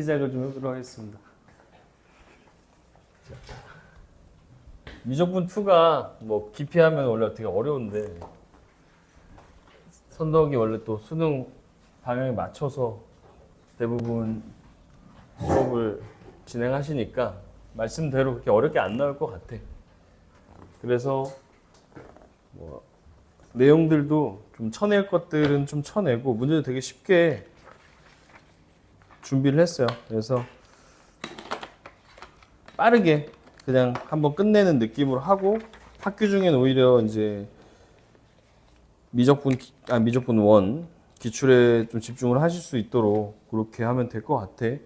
시작을 좀 해보도록 하겠습니다. 미적분 2가 뭐 깊이 하면 원래 되게 어려운데 선덕이 원래 또 수능 방향에 맞춰서 대부분 수업을 진행하시니까 말씀대로 그렇게 어렵게 안 나올 것 같아. 그래서 뭐 내용들도 좀 쳐낼 것들은 좀 쳐내고 문제도 되게 쉽게 준비를 했어요. 그래서 빠르게 그냥 한번 끝내는 느낌으로 하고 학교 중엔 오히려 이제 미적분 1 기출에 좀 집중을 하실 수 있도록 그렇게 하면 될 것 같아.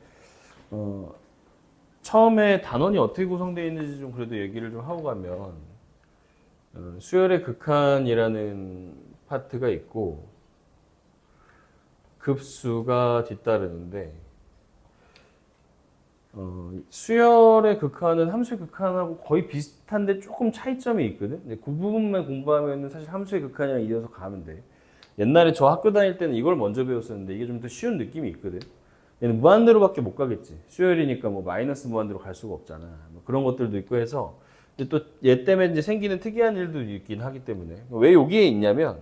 처음에 단원이 어떻게 구성되어 있는지 좀 그래도 얘기를 좀 하고 가면 수열의 극한이라는 파트가 있고 급수가 뒤따르는데 수열의 극한은 함수의 극한하고 거의 비슷한데 조금 차이점이 있거든. 근데 그 부분만 공부하면 사실 함수의 극한이랑 이어서 가면 돼. 옛날에 저 학교 다닐 때는 이걸 먼저 배웠었는데 이게 좀 더 쉬운 느낌이 있거든. 얘는 무한대로밖에 못 가겠지. 수열이니까 뭐 마이너스 무한대로 갈 수가 없잖아. 뭐 그런 것들도 있고 해서 또 얘 때문에 이제 생기는 특이한 일도 있긴 하기 때문에 왜 여기에 있냐면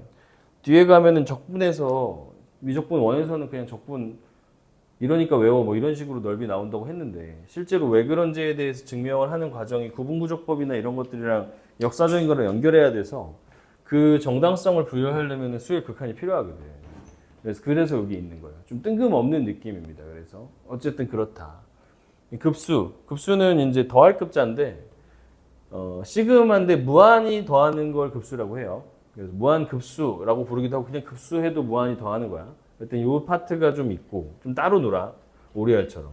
뒤에 가면은 적분에서 미적분 1에서는 그냥 적분 이러니까 외워 뭐 이런 식으로 넓이 나온다고 했는데 실제로 왜 그런지에 대해서 증명을 하는 과정이 구분구조법이나 이런 것들이랑 역사적인 거랑 연결해야 돼서 그 정당성을 부여하려면 수열 극한이 필요하거든. 그래서 여기 있는 거예요. 좀 뜬금없는 느낌입니다. 그래서 어쨌든 그렇다. 급수는 이제 더할 급자인데 시그마인데 무한히 더하는 걸 급수라고 해요. 그래서 무한 급수라고 부르기도 하고 그냥 급수해도 무한히 더하는 거야. 하여튼 이 파트가 좀 있고 좀 따로 놀아. 오리알처럼.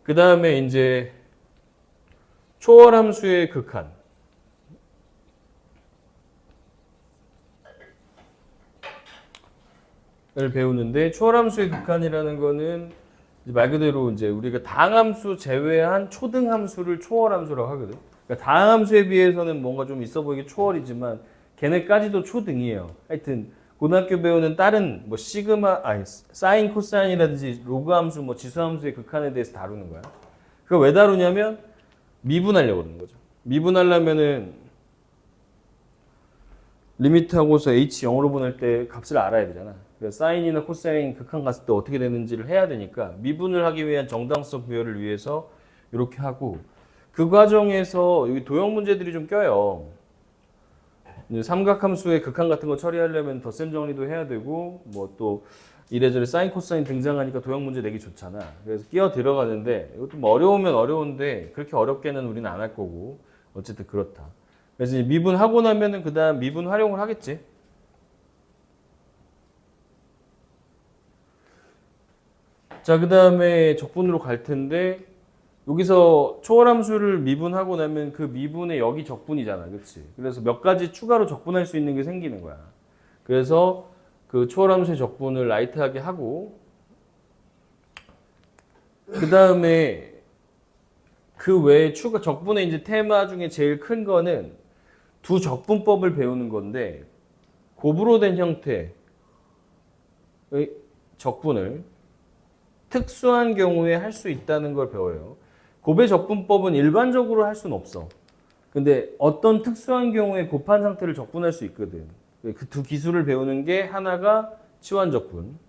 그 다음에 이제 초월함수의 극한. 을 배우는데 초월함수의 극한이라는 거는 말 그대로 이제 우리가 다항함수 제외한 초등함수를 초월함수라고 하거든. 그러니까 다항함수에 비해서는 뭔가 좀 있어 보이게 초월이지만 걔네까지도 초등이에요. 하여튼 고등학교 배우는 다른 뭐 사인, 코사인이라든지 로그 함수, 뭐 지수함수의 극한에 대해서 다루는 거야. 그거 왜 다루냐면 미분하려고 그러는 거죠. 미분하려면은 리미트하고서 h 0으로 보낼 때 값을 알아야 되잖아. 그래서 사인이나 코사인 극한 갔을 때 어떻게 되는지를 해야 되니까 미분을 하기 위한 정당성 부여를 위해서 이렇게 하고 그 과정에서 여기 도형 문제들이 좀 껴요. 삼각함수의 극한 같은 거 처리하려면 덧셈 정리도 해야 되고 뭐 또 이래저래 사인 코사인 등장하니까 도형 문제 내기 좋잖아. 그래서 끼어 들어가는데 이것도 뭐 어려우면 어려운데 그렇게 어렵게는 우리는 안 할 거고 어쨌든 그렇다. 그래서 이제 미분하고 나면은 그 다음 미분 활용을 하겠지. 자, 그 다음에 적분으로 갈 텐데 여기서 초월함수를 미분하고 나면 그 미분의 여기 적분이잖아. 그치? 그래서 몇 가지 추가로 적분할 수 있는 게 생기는 거야. 그래서 그 초월함수의 적분을 라이트하게 하고 그 다음에 그 외에 추가 적분의 이제 테마 중에 제일 큰 거는 두 적분법을 배우는 건데 곱으로 된 형태의 적분을 특수한 경우에 할 수 있다는 걸 배워요. 곱의 적분법은 일반적으로 할 수는 없어. 근데 어떤 특수한 경우에 곱한 상태를 적분할 수 있거든. 그 두 기술을 배우는 게 하나가 치환적분,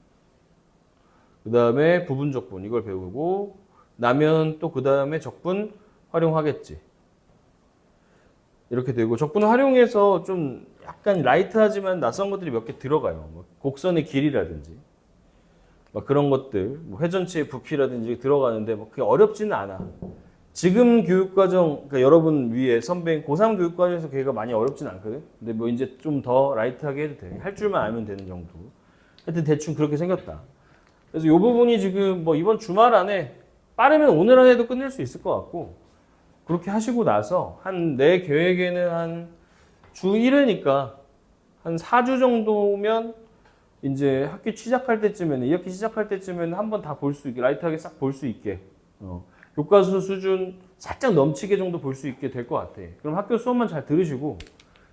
그 다음에 부분적분 이걸 배우고 나면 또 그 다음에 적분 활용하겠지. 이렇게 되고 적분을 활용해서 좀 약간 라이트하지만 낯선 것들이 몇 개 들어가요. 뭐 곡선의 길이라든지 막 그런 것들, 뭐 회전체의 부피라든지 들어가는데 뭐 그게 어렵지는 않아. 지금 교육과정, 그러니까 여러분 위에 선배인 고3 교육과정에서 걔가 많이 어렵지는 않거든. 근데 뭐 이제 좀 더 라이트하게 해도 돼. 할 줄만 알면 되는 정도. 하여튼 대충 그렇게 생겼다. 그래서 이 부분이 지금 뭐 이번 주말 안에 빠르면 오늘 안에도 끝낼 수 있을 것 같고 그렇게 하시고 나서 내 계획에는 한 주 1회니까 한 4주 정도면 이제 학기 시작할 때쯤에는 2학기 시작할 때쯤에는 한번 다 볼 수 있게 라이트하게 싹 볼 수 있게 교과서 수준 살짝 넘치게 정도 볼 수 있게 될 것 같아. 그럼 학교 수업만 잘 들으시고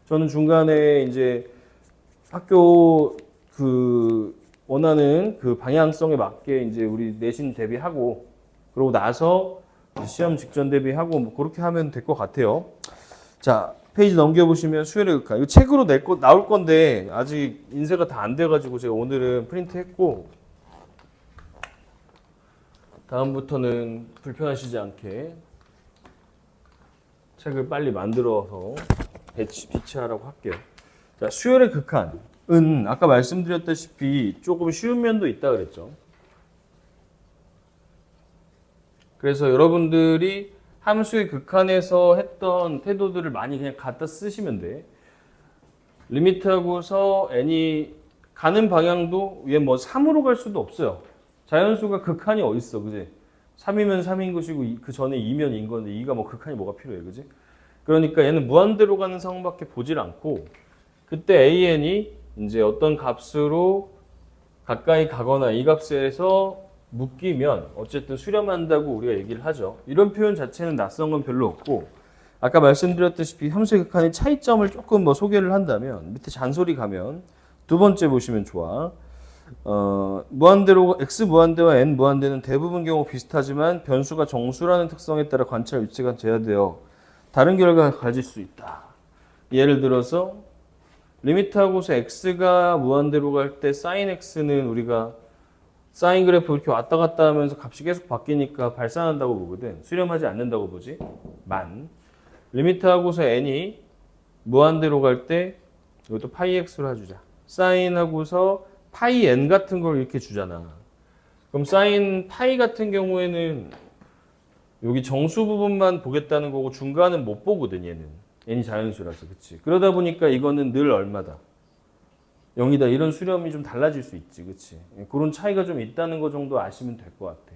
저는 중간에 이제 학교 그 원하는 그 방향성에 맞게 이제 우리 내신 대비하고 그러고 나서 시험 직전 대비하고 뭐 그렇게 하면 될 것 같아요. 자, 페이지 넘겨보시면 수열의 극한. 이거 책으로 나올 건데 아직 인쇄가 다 안 돼가지고 제가 오늘은 프린트했고 다음부터는 불편하시지 않게 책을 빨리 만들어서 비치하라고 할게요. 자, 수열의 극한은 아까 말씀드렸다시피 조금 쉬운 면도 있다 그랬죠. 그래서 여러분들이 함수의 극한에서 했던 태도들을 많이 그냥 갖다 쓰시면 돼. 리미트하고서 n이 가는 방향도 얘 뭐 3으로 갈 수도 없어요. 자연수가 극한이 어딨어, 그지? 3이면 3인 것이고 그 전에 2면 2인 건데 2가 뭐 극한이 뭐가 필요해, 그지? 그러니까 얘는 무한대로 가는 상황밖에 보질 않고 그때 an이 이제 어떤 값으로 가까이 가거나 이 값에서 묶이면 어쨌든 수렴한다고 우리가 얘기를 하죠. 이런 표현 자체는 낯선 건 별로 없고 아까 말씀드렸다시피 함수의 극한의 차이점을 조금 뭐 소개를 한다면 밑에 잔소리 가면 두 번째 보시면 좋아. 무한대로 x 무한대와 n 무한대는 대부분 경우 비슷하지만 변수가 정수라는 특성에 따라 관찰 위치가 제한되어 다른 결과가 가질 수 있다. 예를 들어서 리미트하고서 x가 무한대로 갈 때 sin x는 우리가 사인 그래프 이렇게 왔다 갔다 하면서 값이 계속 바뀌니까 발산한다고 보거든. 수렴하지 않는다고 보지. 리미트하고서 n이 무한대로 갈 때 이것도 파이 x로 해주자. 사인하고서 파이 n 같은 걸 이렇게 주잖아. 그럼 사인 파이 같은 경우에는 여기 정수 부분만 보겠다는 거고 중간은 못 보거든 얘는. n이 자연수라서. 그치? 그러다 보니까 이거는 늘 얼마다? 0이다. 이런 수렴이 좀 달라질 수 있지. 그치? 그런 차이가 좀 있다는 거 정도 아시면 될 것 같아.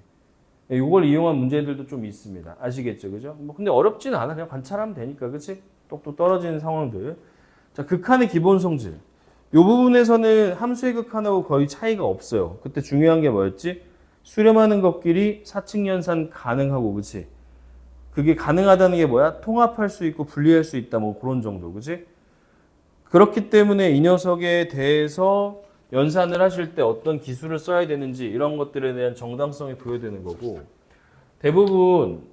이걸 이용한 문제들도 좀 있습니다. 아시겠죠? 그죠? 뭐 근데 어렵지는 않아. 그냥 관찰하면 되니까. 그치? 똑똑 떨어지는 상황들. 자, 극한의 기본 성질. 이 부분에서는 함수의 극한하고 거의 차이가 없어요. 그때 중요한 게 뭐였지? 수렴하는 것끼리 사칙연산 가능하고, 그치? 그게 가능하다는 게 뭐야? 통합할 수 있고 분리할 수 있다. 뭐 그런 정도. 그치? 그렇기 때문에 이 녀석에 대해서 연산을 하실 때 어떤 기술을 써야 되는지 이런 것들에 대한 정당성이 부여되는 거고 대부분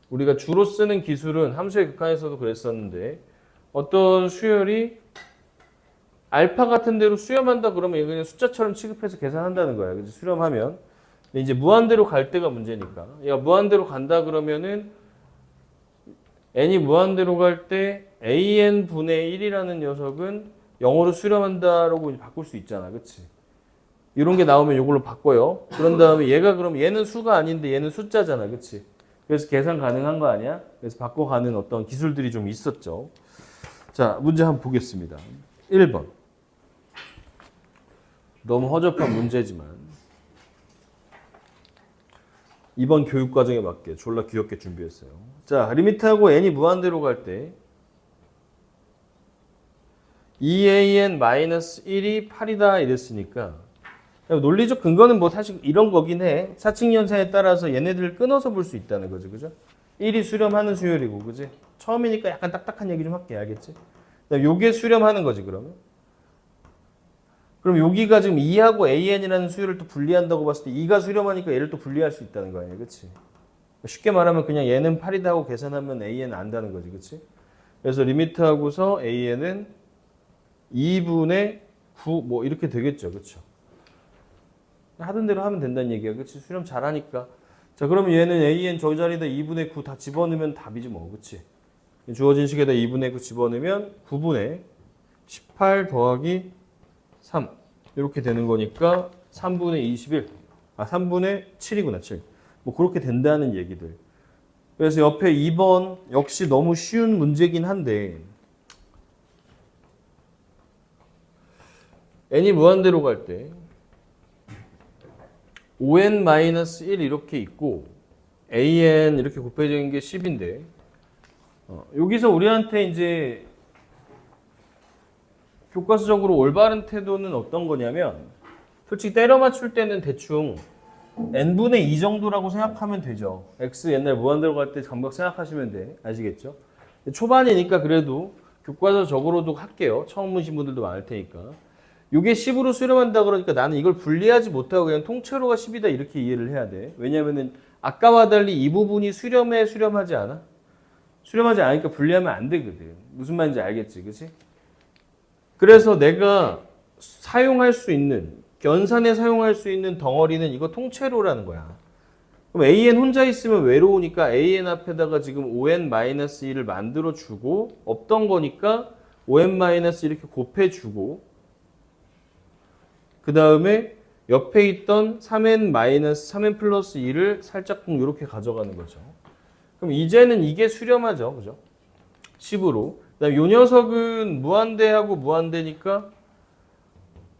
우리가 주로 쓰는 기술은 함수의 극한에서도 그랬었는데 어떤 수열이 알파 같은 데로 수렴한다 그러면 이거 그냥 숫자처럼 취급해서 계산한다는 거야. 그래서 수렴하면 근데 이제 무한대로 갈 때가 문제니까 얘가 무한대로 간다 그러면은 n이 무한대로 갈 때 an 분의 1이라는 녀석은 0으로 수렴한다라고 바꿀 수 있잖아. 그치? 이런 게 나오면 이걸로 바꿔요. 그런 다음에 얘가 그럼 얘는 수가 아닌데 얘는 숫자잖아. 그치? 그래서 계산 가능한 거 아니야? 그래서 바꿔가는 어떤 기술들이 좀 있었죠. 자, 문제 한번 보겠습니다. 1번. 너무 허접한 문제지만 이번 교육과정에 맞게 졸라 귀엽게 준비했어요. 자, 리미트하고 n이 무한대로 갈 때 2an-1이 8이다 이랬으니까 논리적 근거는 뭐 사실 이런 거긴 해. 사칙연산에 따라서 얘네들을 끊어서 볼 수 있다는 거죠. 그죠? 1이 수렴하는 수열이고, 그지? 처음이니까 약간 딱딱한 얘기 좀 할게. 알겠지? 요게 수렴하는 거지, 그러면. 그럼 여기가 지금 2하고 an이라는 수열을 또 분리한다고 봤을 때 2가 수렴하니까 얘를 또 분리할 수 있다는 거 아니야. 그치? 쉽게 말하면 그냥 얘는 8이다 하고 계산하면 an은 안다는 거지. 그치? 그래서 리미트하고서 an은 2분의 9 뭐 이렇게 되겠죠. 그쵸? 하던 대로 하면 된다는 얘기야. 그치? 수렴 잘하니까. 자, 그러면 얘는 an 저 자리에다 2분의 9 다 집어넣으면 답이지 뭐. 그치? 주어진 식에다 2분의 9 집어넣으면 9분의 18 더하기 3 이렇게 되는 거니까 3분의 21 3분의 7이구나 7 뭐 그렇게 된다는 얘기들. 그래서 옆에 2번 역시 너무 쉬운 문제긴 한데 n이 무한대로 갈 때 5n-1 이렇게 있고 an 이렇게 곱해진 게 10인데 여기서 우리한테 이제 교과서적으로 올바른 태도는 어떤 거냐면 솔직히 때려 맞출 때는 대충 n분의 2 정도라고 생각하면 되죠. x 옛날 무한대로 갈 때 감각 생각하시면 돼. 아시겠죠? 초반이니까 그래도 교과서적으로도 할게요. 처음 보신 분들도 많을 테니까. 이게 10으로 수렴한다 그러니까 나는 이걸 분리하지 못하고 그냥 통째로가 10이다 이렇게 이해를 해야 돼. 왜냐면은 아까와 달리 이 부분이 수렴하지 않아? 수렴하지 않으니까 분리하면 안 되거든. 무슨 말인지 알겠지, 그치? 그래서 내가 사용할 수 있는, 연산에 사용할 수 있는 덩어리는 이거 통째로라는 거야. 그럼 AN 혼자 있으면 외로우니까 AN 앞에다가 지금 ON-1을 만들어주고, 없던 거니까 ON- 이렇게 곱해주고, 그 다음에 옆에 있던 3n 플러스 2를 살짝 이렇게 가져가는 거죠. 그럼 이제는 이게 수렴하죠. 그죠? 10으로. 그 다음에 이 녀석은 무한대하고 무한대니까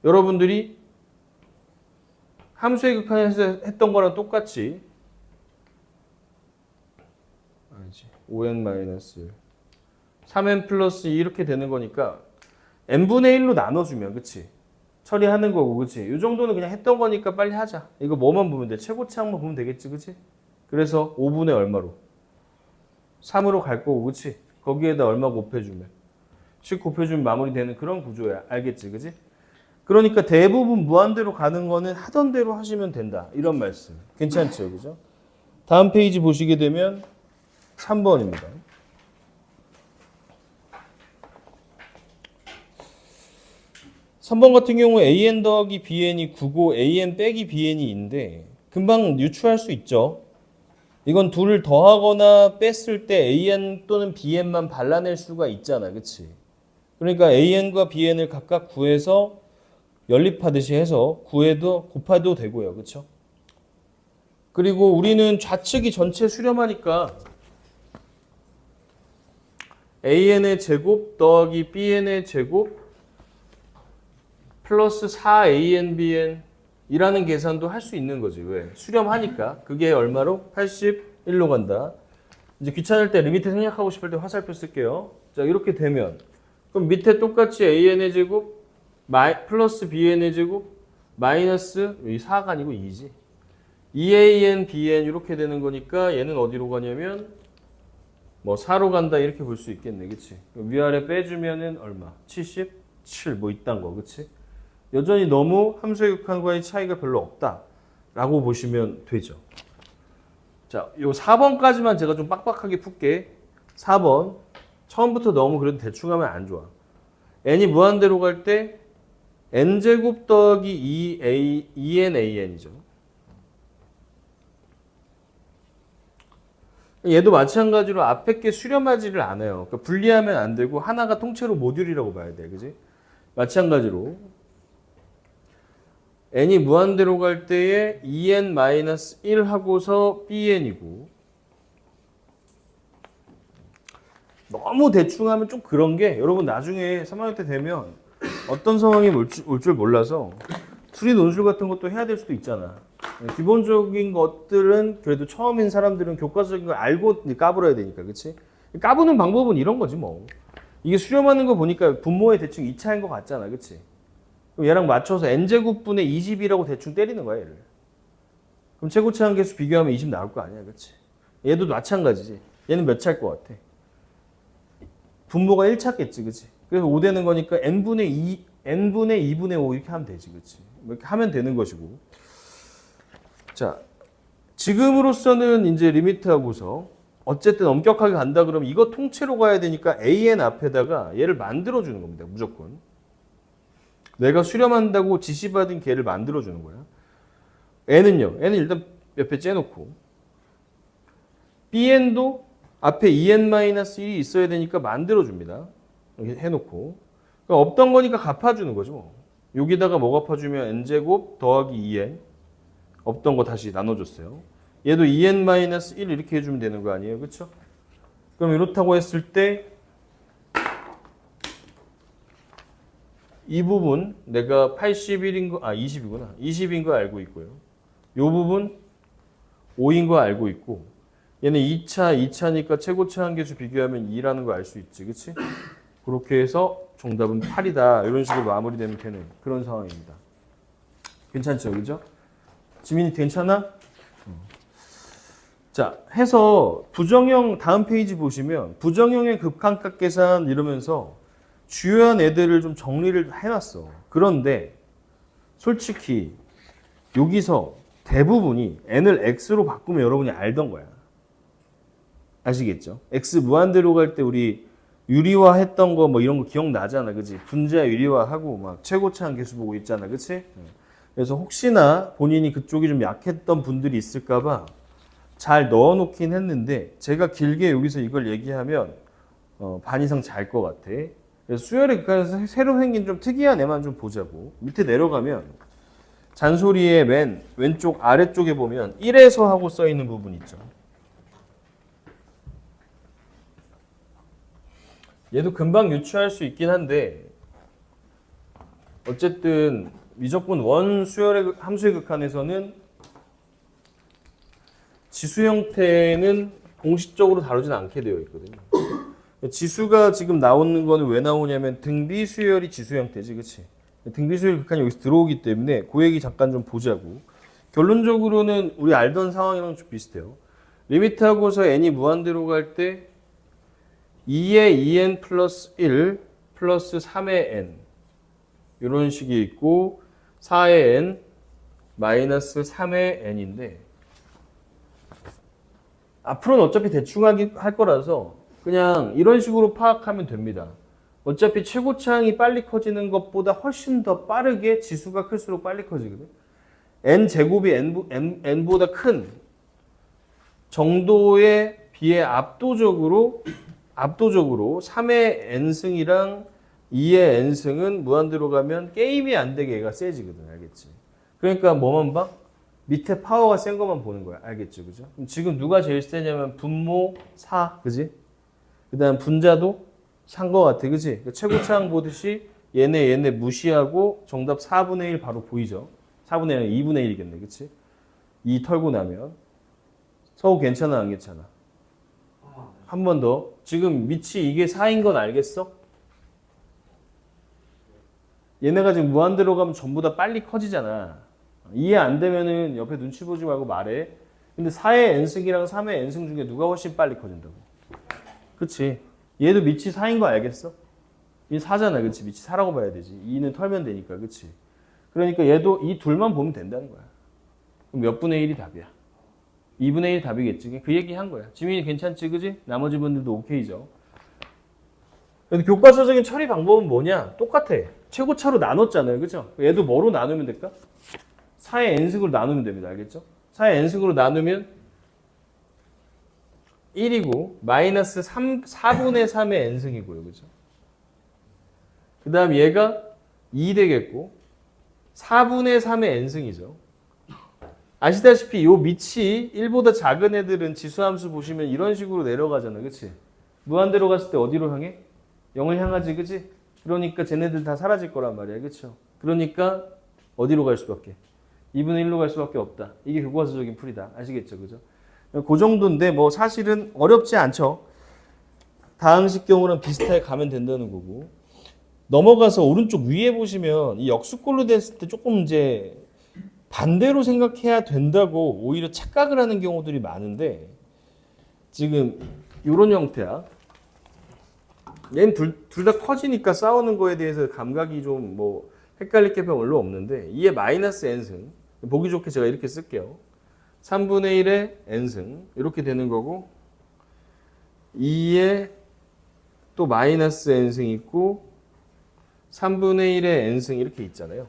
여러분들이 함수의 극한에서 했던 거랑 똑같이 5n-1 3n 플러스 2 이렇게 되는 거니까 n분의 1로 나눠주면 그치? 처리하는 거고 그치? 이 정도는 그냥 했던 거니까 빨리 하자. 이거 뭐만 보면 돼? 최고치항만 보면 되겠지 그치? 그래서 5분의 얼마로? 3으로 갈 거고 그치? 거기에다 얼마 곱해주면 10 곱해주면 마무리되는 그런 구조야. 알겠지 그치? 그러니까 대부분 무한대로 가는 거는 하던 대로 하시면 된다. 이런 말씀. 괜찮죠 그죠? 다음 페이지 보시게 되면 3번입니다. 3번 같은 경우 AN 더하기 BN이 9고 AN 빼기 BN이인데 금방 유추할 수 있죠. 이건 둘을 더하거나 뺐을 때 AN 또는 BN만 발라낼 수가 있잖아. 그치? 그러니까 AN과 BN을 각각 구해서 연립하듯이 해서 곱해도 되고요. 그쵸? 그리고 우리는 좌측이 전체 수렴하니까 AN의 제곱 더하기 BN의 제곱 플러스 4ANBN 이라는 계산도 할 수 있는 거지. 왜? 수렴하니까. 그게 얼마로? 81로 간다. 이제 귀찮을 때 리미트 생략하고 싶을 때 화살표 쓸게요. 자, 이렇게 되면 그럼 밑에 똑같이 AN의 제곱 플러스 BN의 제곱 마이너스 이 4가 아니고 2지. 2AN, BN 이렇게 되는 거니까 얘는 어디로 가냐면 뭐 4로 간다 이렇게 볼 수 있겠네. 그치? 위아래 빼주면은 얼마? 77 뭐 이딴 거. 그치? 여전히 너무 함수의 극한과의 차이가 별로 없다라고 보시면 되죠. 자, 요 4번까지만 제가 좀 빡빡하게 풀게. 4번. 처음부터 너무 그래도 대충 하면 안 좋아. n이 무한대로 갈 때 n제곱 더하기 2nan이죠. 얘도 마찬가지로 앞에 게 수렴하지를 않아요. 그러니까 분리하면 안 되고 하나가 통째로 모듈이라고 봐야 돼. 그지? 마찬가지로 n이 무한대로 갈 때에 2n-1 하고서 bn이고 너무 대충 하면 좀 그런 게 여러분 나중에 3학년 때 되면 어떤 상황이 올 줄 몰라서 수리 논술 같은 것도 해야 될 수도 있잖아. 기본적인 것들은 그래도 처음인 사람들은 교과적인 걸 알고 까불어야 되니까. 그치? 까부는 방법은 이런 거지 뭐. 이게 수렴하는 거 보니까 분모에 대충 2차인 것 같잖아. 그치? 그럼 얘랑 맞춰서 n제곱분의 20이라고 대충 때리는 거야, 얘를. 그럼 최고치 한계수 비교하면 20 나올 거 아니야, 그치? 얘도 마찬가지지. 얘는 몇 차일 것 같아? 분모가 1차겠지, 그치? 그래서 5 되는 거니까 n분의 2분의 5 이렇게 하면 되지, 그치? 이렇게 하면 되는 것이고. 자, 지금으로서는 이제 리미트하고서 어쨌든 엄격하게 간다 그러면 이거 통째로 가야 되니까 AN 앞에다가 얘를 만들어주는 겁니다, 무조건. 내가 수렴한다고 지시받은 걔를 만들어주는 거야. n은요. n은 일단 옆에 째놓고 bn도 앞에 2n-1이 있어야 되니까 만들어줍니다. 이렇게 해놓고 그러니까 없던 거니까 갚아주는 거죠. 뭐. 여기다가 뭐 갚아주면 n제곱 더하기 2n 없던 거 다시 나눠줬어요. 얘도 2n-1 이렇게 해주면 되는 거 아니에요. 그렇죠? 그럼 이렇다고 했을 때 이 부분 내가 81인 거, 20이구나. 20인 거 알고 있고요. 이 부분 5인 거 알고 있고 얘는 2차니까 최고치 한계수 비교하면 2라는 거 알 수 있지. 그치? 그렇게 해서 정답은 8이다. 이런 식으로 마무리되면 되는 그런 상황입니다. 괜찮죠? 그죠? 지민이 괜찮아? 자, 해서 부정형 다음 페이지 보시면 부정형의 급한값 계산 이러면서 주요한 애들을 좀 정리를 해놨어. 그런데 솔직히 여기서 대부분이 n을 x로 바꾸면 여러분이 알던 거야. 아시겠죠? x 무한대로 갈 때 우리 유리화했던 거 뭐 이런 거 기억나잖아, 그치? 분자 유리화하고 막 최고차항 계수 보고 있잖아, 그치? 그래서 혹시나 본인이 그쪽이 좀 약했던 분들이 있을까봐 잘 넣어놓긴 했는데 제가 길게 여기서 이걸 얘기하면 반 이상 잘 것 같아. 그래서 수열의 극한에서 새로 생긴 좀 특이한 애만 좀 보자고. 밑에 내려가면 잔소리의 맨 왼쪽 아래쪽에 보면 1에서 하고 써 있는 부분 있죠. 얘도 금방 유추할 수 있긴 한데 어쨌든 미적분 원 수열의 함수의 극한에서는 지수 형태는 공식적으로 다루진 않게 되어 있거든요. 지수가 지금 나오는 거는 왜 나오냐면 등비 수열이 지수 형태지, 그치? 등비 수열 극한이 여기서 들어오기 때문에 그 얘기 잠깐 좀 보자고. 결론적으로는 우리 알던 상황이랑 좀 비슷해요. 리미트하고서 n이 무한대로 갈 때 2의 2n 플러스 1 플러스 3의 n 이런 식이 있고 4의 n 마이너스 3의 n인데 앞으로는 어차피 대충 할 거라서 그냥 이런 식으로 파악하면 됩니다. 어차피 최고차항이 빨리 커지는 것보다 훨씬 더 빠르게 지수가 클수록 빨리 커지거든. n제곱이 n보다 큰 정도에 비해 압도적으로 3의 n승이랑 2의 n승은 무한대로 가면 게임이 안 되게 얘가 세지거든. 알겠지? 그러니까 뭐만 봐? 밑에 파워가 센 것만 보는 거야. 알겠죠? 그죠? 그럼 지금 누가 제일 세냐면 분모 4. 그지? 그 다음 분자도 산 것 같아. 그지? 최고차항 보듯이 얘네 무시하고 정답 4분의 1 바로 보이죠? 4분의 1은 2분의 1이겠네. 그치? 2 털고 나면 서우 괜찮아 안 괜찮아? 한 번 더. 지금 밑이 이게 4인 건 알겠어? 얘네가 지금 무한대로 가면 전부 다 빨리 커지잖아. 이해 안 되면은 옆에 눈치 보지 말고 말해. 근데 4의 n승이랑 3의 n승 중에 누가 훨씬 빨리 커진다고? 그치? 얘도 밑이 4인 거 알겠어? 얘 4잖아. 그치? 밑이 4라고 봐야 되지. 2는 털면 되니까. 그치? 그러니까 얘도 이 둘만 보면 된다는 거야. 그럼 몇 분의 1이 답이야? 2분의 1 답이겠지. 그 얘기 한 거야. 지민이 괜찮지, 그지? 나머지 분들도 오케이죠. 근데 교과서적인 처리 방법은 뭐냐? 똑같아. 최고차로 나눴잖아요, 그죠? 얘도 뭐로 나누면 될까? 4의 n승으로 나누면 됩니다, 알겠죠? 4의 n승으로 나누면 1이고 마이너스 4분의 3의 n승이고요, 그죠? 그 다음 얘가 2 되겠고 4분의 3의 n승이죠. 아시다시피 요 밑이 1보다 작은 애들은 지수함수 보시면 이런 식으로 내려가잖아. 그치? 무한대로 갔을 때 어디로 향해? 0을 향하지. 그치? 그러니까 쟤네들 다 사라질 거란 말이야. 그쵸? 그러니까 어디로 갈 수밖에? 2분의 1로 갈 수밖에 없다. 이게 교과서적인 풀이다. 아시겠죠? 그죠? 그 정도인데 뭐 사실은 어렵지 않죠. 다항식 경우랑 비슷하게 가면 된다는 거고. 넘어가서 오른쪽 위에 보시면 이 역수꼴로 됐을 때 조금 이제 반대로 생각해야 된다고 오히려 착각을 하는 경우들이 많은데 지금 이런 형태야. 얘는 둘 다 커지니까 싸우는 거에 대해서 감각이 좀 뭐 헷갈릴 게 별로 없는데 2의 마이너스 n승 보기 좋게 제가 이렇게 쓸게요. 3분의 1의 n승 이렇게 되는 거고 2의 또 마이너스 n승 있고 3분의 1의 n승 이렇게 있잖아요.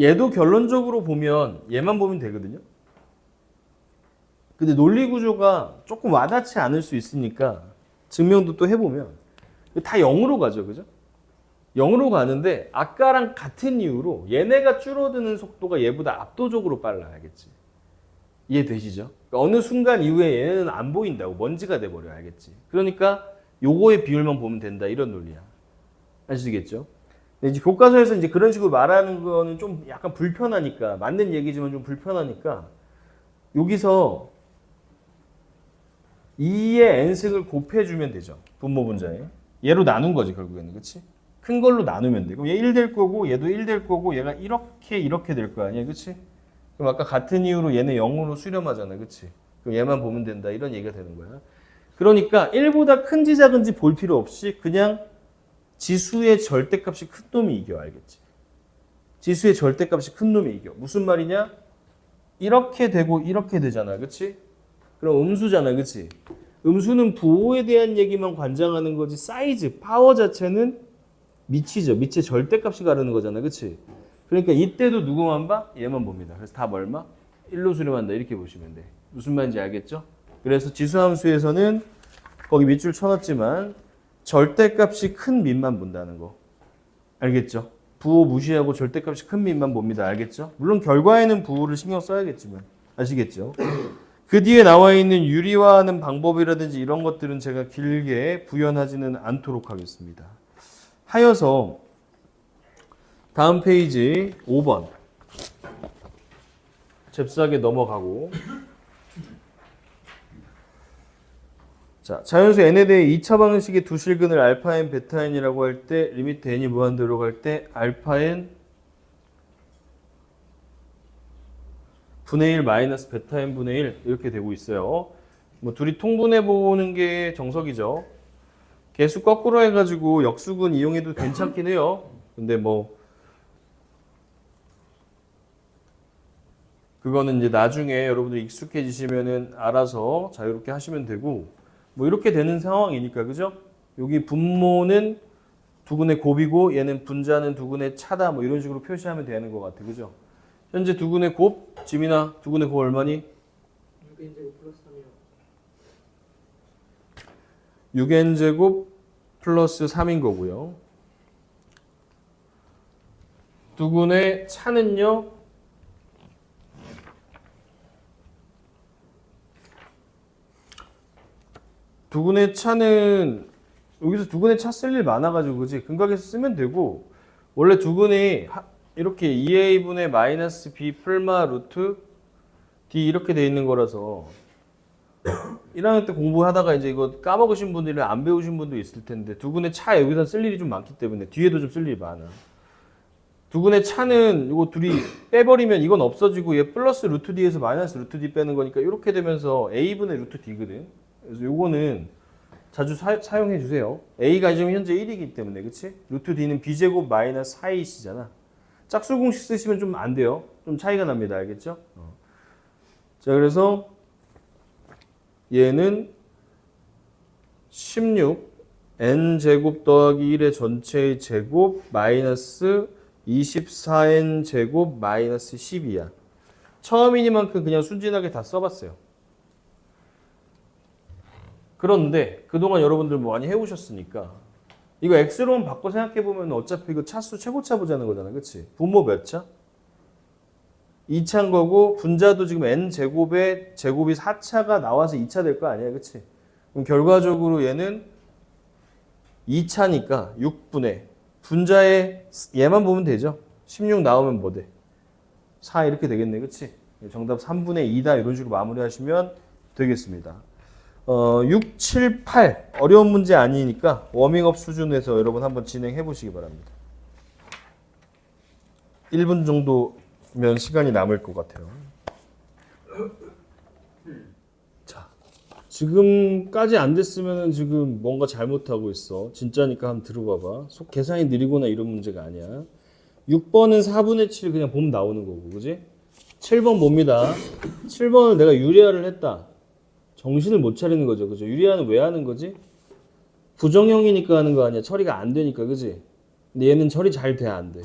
얘도 결론적으로 보면 얘만 보면 되거든요. 근데 논리 구조가 조금 와닿지 않을 수 있으니까 증명도 또 해보면 다 0으로 가죠. 그죠? 0으로 가는데 아까랑 같은 이유로 얘네가 줄어드는 속도가 얘보다 압도적으로 빨라. 알겠지? 이해되시죠? 그러니까 어느 순간 이후에 얘네는 안 보인다고 먼지가 돼버려. 알겠지? 그러니까 요거의 비율만 보면 된다. 이런 논리야. 아시겠죠? 이제 교과서에서 이제 그런 식으로 말하는 거는 좀 약간 불편하니까 맞는 얘기지만 좀 불편하니까 여기서 2의 n승을 곱해주면 되죠. 분모 분자에. 얘로 나눈 거지 결국에는. 그치? 큰 걸로 나누면 돼. 그럼 얘 1 될 거고 얘도 1 될 거고 얘가 이렇게 될 거 아니야. 그치? 그럼 아까 같은 이유로 얘네 0으로 수렴하잖아. 그치? 그럼 얘만 보면 된다. 이런 얘기가 되는 거야. 그러니까 1보다 큰지 작은지 볼 필요 없이 그냥 지수의 절대값이 큰 놈이 이겨. 알겠지? 지수의 절대값이 큰 놈이 이겨. 무슨 말이냐? 이렇게 되고 이렇게 되잖아. 그치? 그럼 음수잖아. 그치? 음수는 부호에 대한 얘기만 관장하는 거지 사이즈, 파워 자체는 미치죠. 미치의 절대값이 가르는 거잖아. 그치? 그러니까 이때도 누구만 봐? 얘만 봅니다. 그래서 답 얼마? 1로 수렴한다. 이렇게 보시면 돼. 무슨 말인지 알겠죠? 그래서 지수함수에서는 거기 밑줄 쳐놨지만 절대값이 큰 밑만 본다는 거. 알겠죠? 부호 무시하고 절대값이 큰 밑만 봅니다. 알겠죠? 물론 결과에는 부호를 신경 써야겠지만. 아시겠죠? 그 뒤에 나와 있는 유리화하는 방법이라든지 이런 것들은 제가 길게 부연하지는 않도록 하겠습니다. 하여서 다음 페이지 5번 잽싸게 넘어가고 자, 자연수 n에 대해 2차 방식의 두 실근을 알파 n, 베타 n이라고 할 때 리미트 n이 무한대로 갈 때 알파 n 분의 1 마이너스 베타 n 분의 1 이렇게 되고 있어요. 뭐 둘이 통분해 보는 게 정석이죠. 개수 거꾸로 해가지고 역수근 이용해도 괜찮긴 해요. 근데 뭐 그거는 이제 나중에 여러분들 익숙해지시면은 알아서 자유롭게 하시면 되고 뭐 이렇게 되는 상황이니까 그죠? 여기 분모는 두근의 곱이고 얘는 분자는 두근의 차다 뭐 이런 식으로 표시하면 되는 것 같아 그죠? 현재 두근의 곱 지민아 두근의 곱 얼마니? 6n제곱 플러스 3이요. 6n제곱 플러스 3인 거고요. 두근의 차는요? 두근의 차는 여기서 두근의 차 쓸 일 많아가지고 그지 근각에서 쓰면 되고 원래 두근이 이렇게 2a분의 마이너스 b 풀마 루트 d 이렇게 돼 있는 거라서 1학년 때 공부하다가 이제 이거 까먹으신 분들이랑 안 배우신 분도 있을 텐데 두근의 차 여기서 쓸 일이 좀 많기 때문에 뒤에도 좀 쓸 일이 많아. 두근의 차는 이거 둘이 빼버리면 이건 없어지고 얘 플러스 루트 d에서 마이너스 루트 d 빼는 거니까 이렇게 되면서 a분의 루트 d거든. 그래서 요거는 자주 사용해 주세요. a가 지금 현재 1이기 때문에 그치? 루트 d는 b제곱 마이너스 4ac잖아. 짝수 공식 쓰시면 좀 안 돼요. 좀 차이가 납니다. 알겠죠? 자 그래서 얘는 16 n제곱 더하기 1의 전체의 제곱 마이너스 24n 제곱 마이너스 12야. 처음이니만큼 그냥 순진하게 다 써봤어요. 그런데 그동안 여러분들 뭐 많이 해오셨으니까 이거 x로만 바꿔 생각해보면 어차피 이거 차수 최고차 보자는 거잖아. 그치? 분모 몇 차? 2차인 거고 분자도 지금 n제곱에 제곱이 4차가 나와서 2차 될 거 아니야. 그치? 그럼 결과적으로 얘는 2차니까 6분의 분자에 얘만 보면 되죠. 16 나오면 뭐 돼? 4 이렇게 되겠네. 그치? 정답 3분의 2다 이런 식으로 마무리하시면 되겠습니다. 6, 7, 8 어려운 문제 아니니까 워밍업 수준에서 여러분 한번 진행해 보시기 바랍니다. 1분 정도면 시간이 남을 것 같아요. 자, 지금까지 안 됐으면 지금 뭔가 잘못하고 있어. 진짜니까 한번 들어봐봐. 속 계산이 느리거나 이런 문제가 아니야. 6번은 4분의 7 그냥 보면 나오는 거고, 그지? 7번 봅니다. 7번을 내가 유리화를 했다. 정신을 못 차리는 거죠. 그죠? 유리화는 왜 하는 거지? 부정형이니까 하는 거 아니야. 처리가 안 되니까. 그지? 근데 얘는 처리 잘 돼, 안 돼?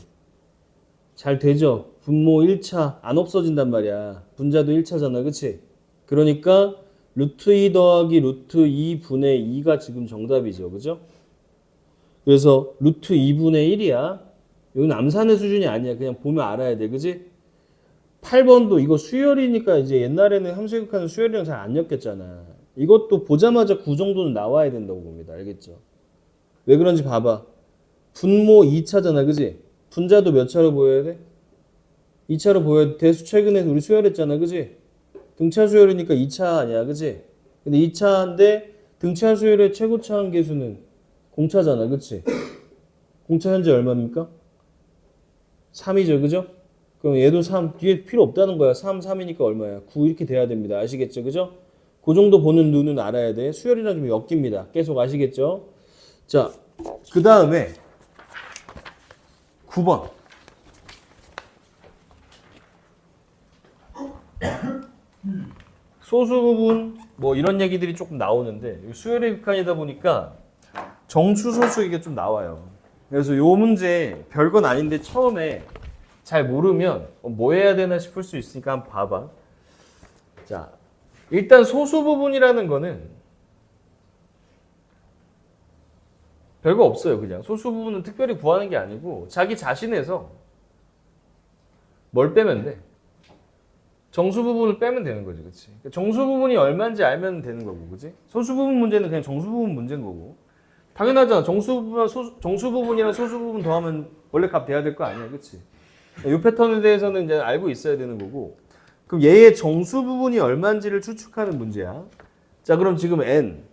잘 되죠? 분모 1차 안 없어진단 말이야. 분자도 1차잖아. 그치? 그러니까 루트 2 더하기 루트 2분의 2가 지금 정답이죠. 그죠? 그래서 루트 2분의 1이야. 이건 암산의 수준이 아니야. 그냥 보면 알아야 돼. 그지? 8번도 이거 수열이니까 이제 옛날에는 함수의 극한은 수열이랑 잘 안 엮였잖아. 이것도 보자마자 9 정도는 나와야 된다고 봅니다. 알겠죠? 왜 그런지 봐봐. 분모 2차잖아. 그지? 분자도 몇 차로 보여야 돼? 2차로 보여야 돼. 대수 최근에 우리 수열했잖아. 그지? 등차 수열이니까 2차 아니야. 그지? 근데 2차인데 등차 수열의 최고차 한계수는 공차잖아. 그치? 공차 현재 얼마입니까? 3이죠. 그죠? 그럼 얘도 3, 뒤에 필요 없다는 거야. 3, 3이니까 얼마야? 9 이렇게 돼야 됩니다. 아시겠죠? 그죠? 그 정도 보는 눈은 알아야 돼. 수열이랑 좀 엮입니다. 계속 아시겠죠? 자, 그 다음에 9번. 소수 부분 뭐 이런 얘기들이 조금 나오는데 수열의 극한이다 보니까 정수 소수 이게 좀 나와요. 그래서 요 문제 별건 아닌데 처음에 잘 모르면 뭐 해야 되나 싶을 수 있으니까 한번 봐봐. 자, 일단 소수 부분이라는 거는 별거 없어요. 그냥 소수 부분은 특별히 구하는 게 아니고 자기 자신에서 뭘 빼면 돼? 정수 부분을 빼면 되는 거지, 그렇지? 정수 부분이 얼마인지 알면 되는 거고, 그렇지? 소수 부분 문제는 그냥 정수 부분 문제인 거고. 당연하잖아. 정수 부분이랑 소수 부분 더하면 원래 값 돼야 될 거 아니야, 그렇지? 이 패턴에 대해서는 이제 알고 있어야 되는 거고. 그럼 얘의 정수 부분이 얼마인지를 추측하는 문제야. 자, 그럼 지금 n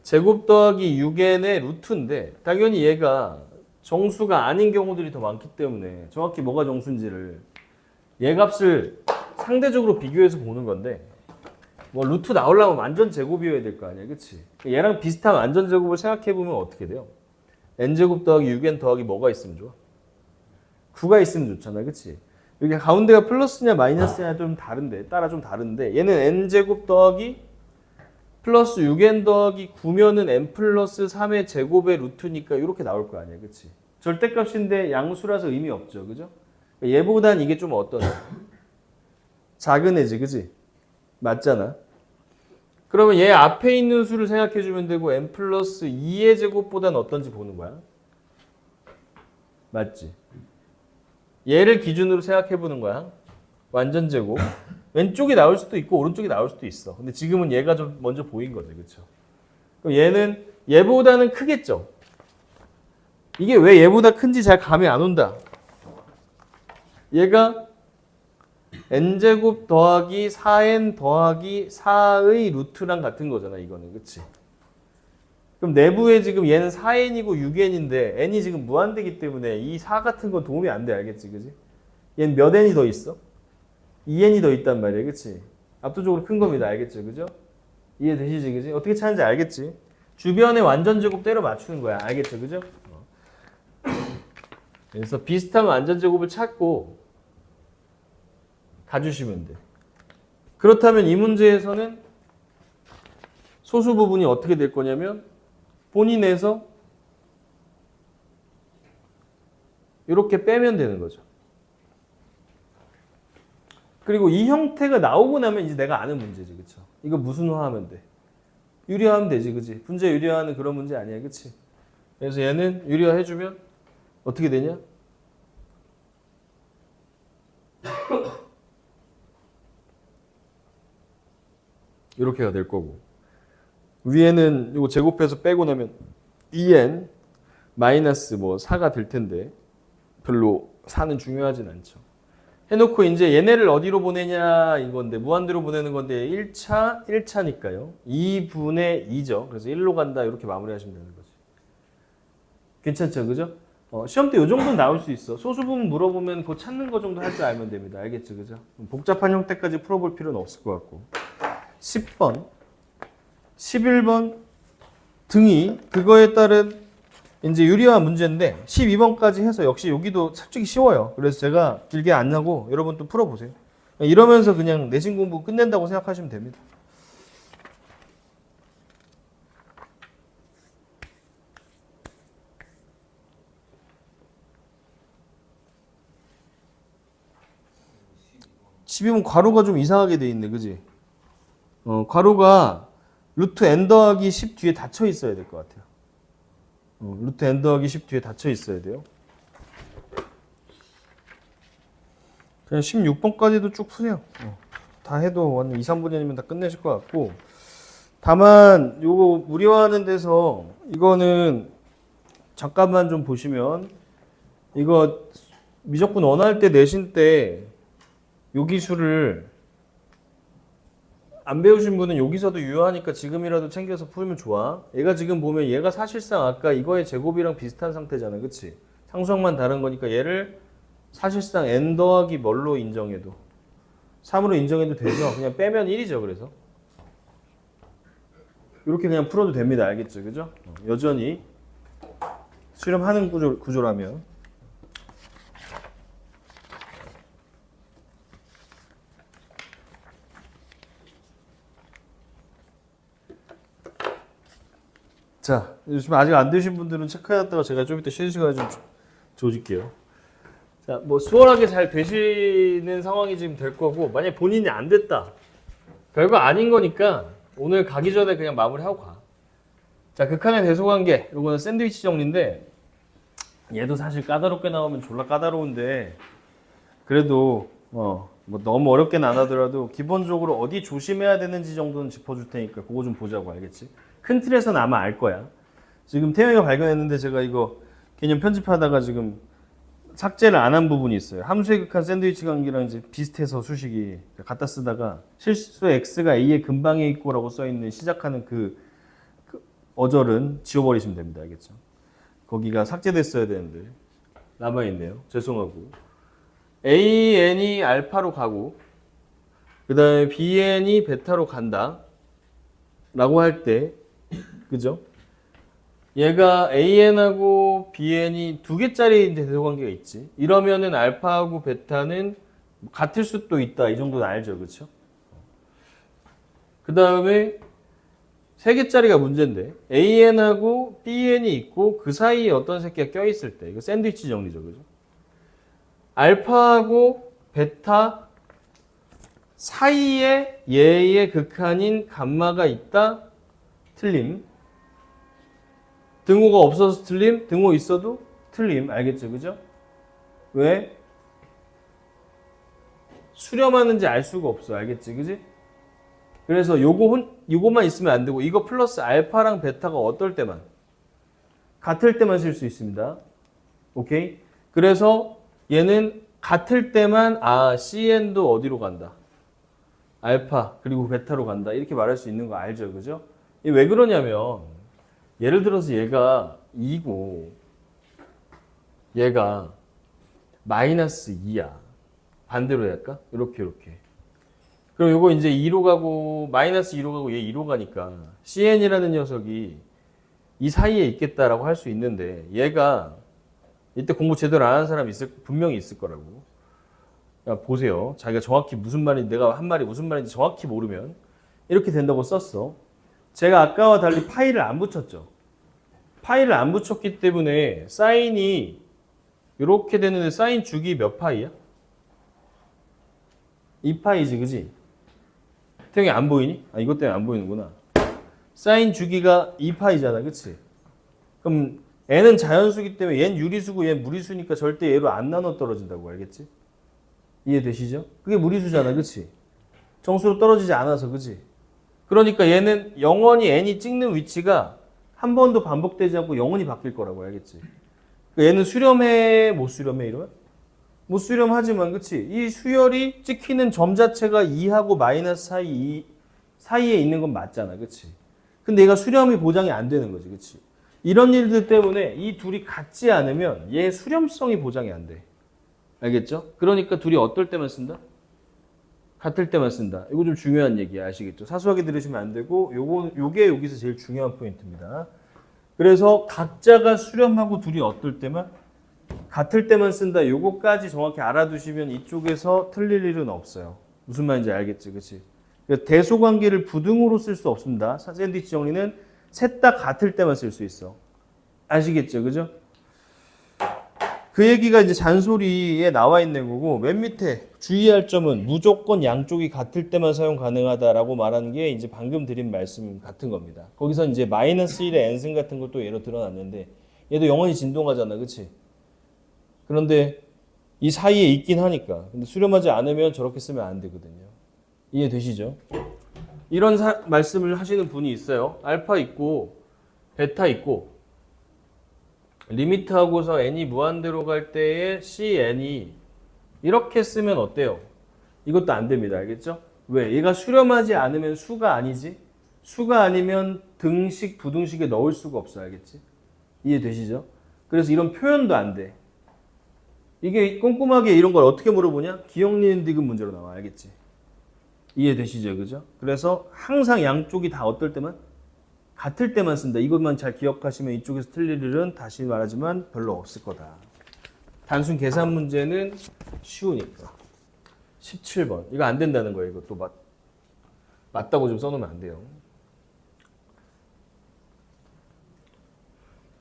제곱 더하기 6n의 루트인데 당연히 얘가 정수가 아닌 경우들이 더 많기 때문에 정확히 뭐가 정수인지를 얘 값을 상대적으로 비교해서 보는 건데 뭐 루트 나오려면 완전 제곱이어야 될 거 아니야, 그치? 얘랑 비슷한 완전 제곱을 생각해 보면 어떻게 돼요? n제곱 더하기 6n 더하기 뭐가 있으면 좋아? 9가 있으면 좋잖아, 그치? 여기 가운데가 플러스냐 마이너스냐 좀 다른데 따라 좀 다른데 얘는 n제곱 더하기 플러스 6n 더하기 9면은 n 플러스 3의 제곱의 루트니까 이렇게 나올 거 아니야, 그치? 절대값인데 양수라서 의미 없죠, 그죠? 얘보단 이게 좀 어떠냐? 작은 애지, 그지? 맞잖아. 그러면 얘 앞에 있는 수를 생각해 주면 되고 n 플러스 2의 제곱보다는 어떤지 보는 거야. 맞지? 얘를 기준으로 생각해 보는 거야. 완전 제곱. 왼쪽이 나올 수도 있고 오른쪽이 나올 수도 있어. 근데 지금은 얘가 좀 먼저 보인 거지, 그렇죠? 그럼 얘는 얘보다는 크겠죠? 이게 왜 얘보다 큰지 잘 감이 안 온다. 얘가 n제곱 더하기 4n 더하기 4의 루트랑 같은 거잖아, 이거는. 그치? 그럼 내부에 지금 얘는 4n이고 6n인데 n이 지금 무한대기 때문에 이 4 같은 건 도움이 안 돼, 알겠지? 그지? 얘는 몇 n이 더 있어? 2n이 더 있단 말이야, 그치? 압도적으로 큰 겁니다, 알겠죠? 그죠? 이해되시지, 그지? 어떻게 찾는지 알겠지? 주변에 완전 제곱 때려 맞추는 거야, 알겠죠? 그죠? 그래서 비슷한 완전 제곱을 찾고 가주시면 돼. 그렇다면 이 문제에서는 소수 부분이 어떻게 될 거냐면 본인에서 이렇게 빼면 되는 거죠. 그리고 이 형태가 나오고 나면 이제 내가 아는 문제지, 그쵸? 이거 무슨 화하면 돼? 유리화하면 되지, 그치? 분자 유리화하는 그런 문제 아니야, 그치? 그래서 얘는 유리화 해주면 어떻게 되냐? 이렇게가 될 거고 위에는 이거 제곱해서 빼고 나면 2n 마이너스 뭐 4가 될 텐데 별로 4는 중요하진 않죠. 해놓고 이제 얘네를 어디로 보내냐 이건데 무한대로 보내는 건데 1차니까요. 2분의 2죠. 그래서 1로 간다 이렇게 마무리하시면 되는 거지. 괜찮죠, 그죠? 시험 때 이 정도는 나올 수 있어. 소수 부분 물어보면 그 찾는 거 정도 할 줄 알면 됩니다. 알겠죠, 그죠? 복잡한 형태까지 풀어볼 필요는 없을 것 같고. 10번, 11번 등이 그거에 따른 이제 유리화 문제인데 12번까지 해서 역시 여기도 솔직히 쉬워요. 그래서 제가 길게 안 하고 여러분 또 풀어보세요. 이러면서 그냥 내신 공부 끝낸다고 생각하시면 됩니다. (12번) 괄호가 좀 이상하게 돼 있네, 그지? 괄호가 루트 n 더하기 10 뒤에 닫혀 있어야 될 것 같아요. 루트 n 더하기 10 뒤에 닫혀 있어야 돼요. 그냥 16번까지도 쭉 푸세요. 다 해도 한 2, 3분이 아니면 다 끝내실 것 같고 다만 요거 무리화하는 데서 이거는 잠깐만 좀 보시면 이거 미적분 원할 때 내신 때 요 기술을 안 배우신 분은 여기서도 유효하니까 지금이라도 챙겨서 풀면 좋아. 얘가 지금 보면 얘가 사실상 아까 이거의 제곱이랑 비슷한 상태잖아, 그치? 상수항만 다른 거니까 얘를 사실상 n 더하기 뭘로 인정해도 3으로 인정해도 되죠. 그냥 빼면 1이죠. 그래서 이렇게 그냥 풀어도 됩니다. 알겠죠? 그죠? 여전히 수렴하는 구조라면. 자, 지금 아직 안 되신 분들은 체크해놨다가 제가 좀 이따 쉬는 시간에 좀 조질게요. 자, 뭐 수월하게 잘 되시는 상황이 지금 될 거고, 만약에 본인이 안 됐다. 별거 아닌 거니까 오늘 가기 전에 그냥 마무리하고 가. 자, 극한의 대소관계. 요거는 샌드위치 정리인데, 얘도 사실 까다롭게 나오면 졸라 까다로운데, 그래도 뭐 너무 어렵게는 안 하더라도 기본적으로 어디 조심해야 되는지 정도는 짚어줄 테니까 그거 좀 보자고. 알겠지? 큰 틀에서는 아마 알 거야. 지금 태영이가 발견했는데 제가 이거 개념 편집하다가 지금 삭제를 안 한 부분이 있어요. 함수의 극한 샌드위치 관계랑 이제 비슷해서 수식이 갖다 쓰다가 실수의 x가 a의 근방에 있고라고 써있는 시작하는 그 어절은 지워버리시면 됩니다. 알겠죠? 거기가 삭제됐어야 되는데 남아있네요. 죄송하고. an이 알파로 가고 그 다음에 bn이 베타로 간다 라고 할 때, 그죠? 얘가 an하고 bn이 두 개짜리 대소관계가 있지. 이러면은 알파하고 베타는 같을 수도 있다. 이 정도는 알죠. 그렇죠? 그 다음에 세 개짜리가 문제인데 an하고 bn이 있고 그 사이에 어떤 새끼가 껴있을 때 이거 샌드위치 정리죠. 그죠? 알파하고 베타 사이에 얘의 극한인 감마가 있다. 틀림. 등호가 없어서 틀림. 등호 있어도 틀림. 알겠죠? 그죠? 왜? 수렴하는지 알 수가 없어. 알겠지? 그지? 그래서 요거만 있으면 안 되고 이거 플러스 알파랑 베타가 어떨 때만 같을 때만 쓸 수 있습니다. 오케이? 그래서 얘는 같을 때만 CN도 어디로 간다? 알파 그리고 베타로 간다. 이렇게 말할 수 있는 거 알죠? 그죠? 이게 왜 그러냐면 예를 들어서 얘가 2고 얘가 마이너스 2야. 반대로 할까? 이렇게. 그럼 요거 이제 2로 가고 마이너스 2로 가고 얘 2로 가니까 CN이라는 녀석이 이 사이에 있겠다라고 할 수 있는데 얘가 이때 공부 제대로 안 하는 사람이 분명히 있을 거라고. 야, 보세요. 자기가 정확히 무슨 말인지 내가 한 말이 무슨 말인지 정확히 모르면 이렇게 된다고 썼어. 제가 아까와 달리 파이를 안 붙였죠. 파이를 안 붙였기 때문에 사인이 이렇게 되는데 사인 주기 몇 파이야? 2파이지, 그지? 태영이 안 보이니? 이것 때문에 안 보이는구나. 사인 주기가 2파이잖아, 그치? 그럼 n은 자연수기 때문에 얘는 유리수고 얘는 무리수니까 절대 얘로 안 나눠 떨어진다고. 알겠지? 이해되시죠? 그게 무리수잖아, 그치? 정수로 떨어지지 않아서, 그치? 그러니까 얘는 영원히 n이 찍는 위치가 한 번도 반복되지 않고 영원히 바뀔 거라고. 알겠지? 그러니까 얘는 수렴해, 못 수렴해, 이러면? 못 수렴하지만, 그치? 이 수열이 찍히는 점 자체가 2하고 마이너스 사이에 있는 건 맞잖아, 그치? 근데 얘가 수렴이 보장이 안 되는 거지, 그치? 이런 일들 때문에 이 둘이 같지 않으면 얘 수렴성이 보장이 안 돼. 알겠죠? 그러니까 둘이 어떨 때만 쓴다? 같을 때만 쓴다. 이거 좀 중요한 얘기야. 아시겠죠? 사소하게 들으시면 안 되고 요게 여기서 제일 중요한 포인트입니다. 그래서 각자가 수렴하고 둘이 어떨 때만? 같을 때만 쓴다. 요거까지 정확히 알아두시면 이쪽에서 틀릴 일은 없어요. 무슨 말인지 알겠지? 그치? 대소관계를 부등호로 쓸 수 없습니다. 샌드위치 정리는 셋 다 같을 때만 쓸 수 있어. 아시겠죠? 그죠? 그 얘기가 이제 잔소리에 나와 있는 거고, 맨 밑에 주의할 점은 무조건 양쪽이 같을 때만 사용 가능하다라고 말하는 게 이제 방금 드린 말씀 같은 겁니다. 거기서 이제 마이너스 1의 n승 같은 것도 예로 들어놨는데, 얘도 영원히 진동하잖아. 그치? 그런데 이 사이에 있긴 하니까. 근데 수렴하지 않으면 저렇게 쓰면 안 되거든요. 이해되시죠? 이런 말씀을 하시는 분이 있어요. 알파 있고 베타 있고 리미트하고서 n이 무한대로 갈 때에 cn이 이렇게 쓰면 어때요? 이것도 안 됩니다. 알겠죠? 왜? 얘가 수렴하지 않으면 수가 아니지? 수가 아니면 등식, 부등식에 넣을 수가 없어. 알겠지? 이해되시죠? 그래서 이런 표현도 안 돼. 이게 꼼꼼하게 이런 걸 어떻게 물어보냐? 기억, 니은, 디귿 문제로 나와. 알겠지? 이해되시죠? 그죠? 그래서 항상 양쪽이 다 어떨 때만? 같을 때만 쓴다. 이것만 잘 기억하시면 이쪽에서 틀릴 일은 다시 말하지만 별로 없을 거다. 단순 계산 문제는 쉬우니까. 17번. 이거 안 된다는 거예요. 이것도 맞다고 좀 써놓으면 안 돼요.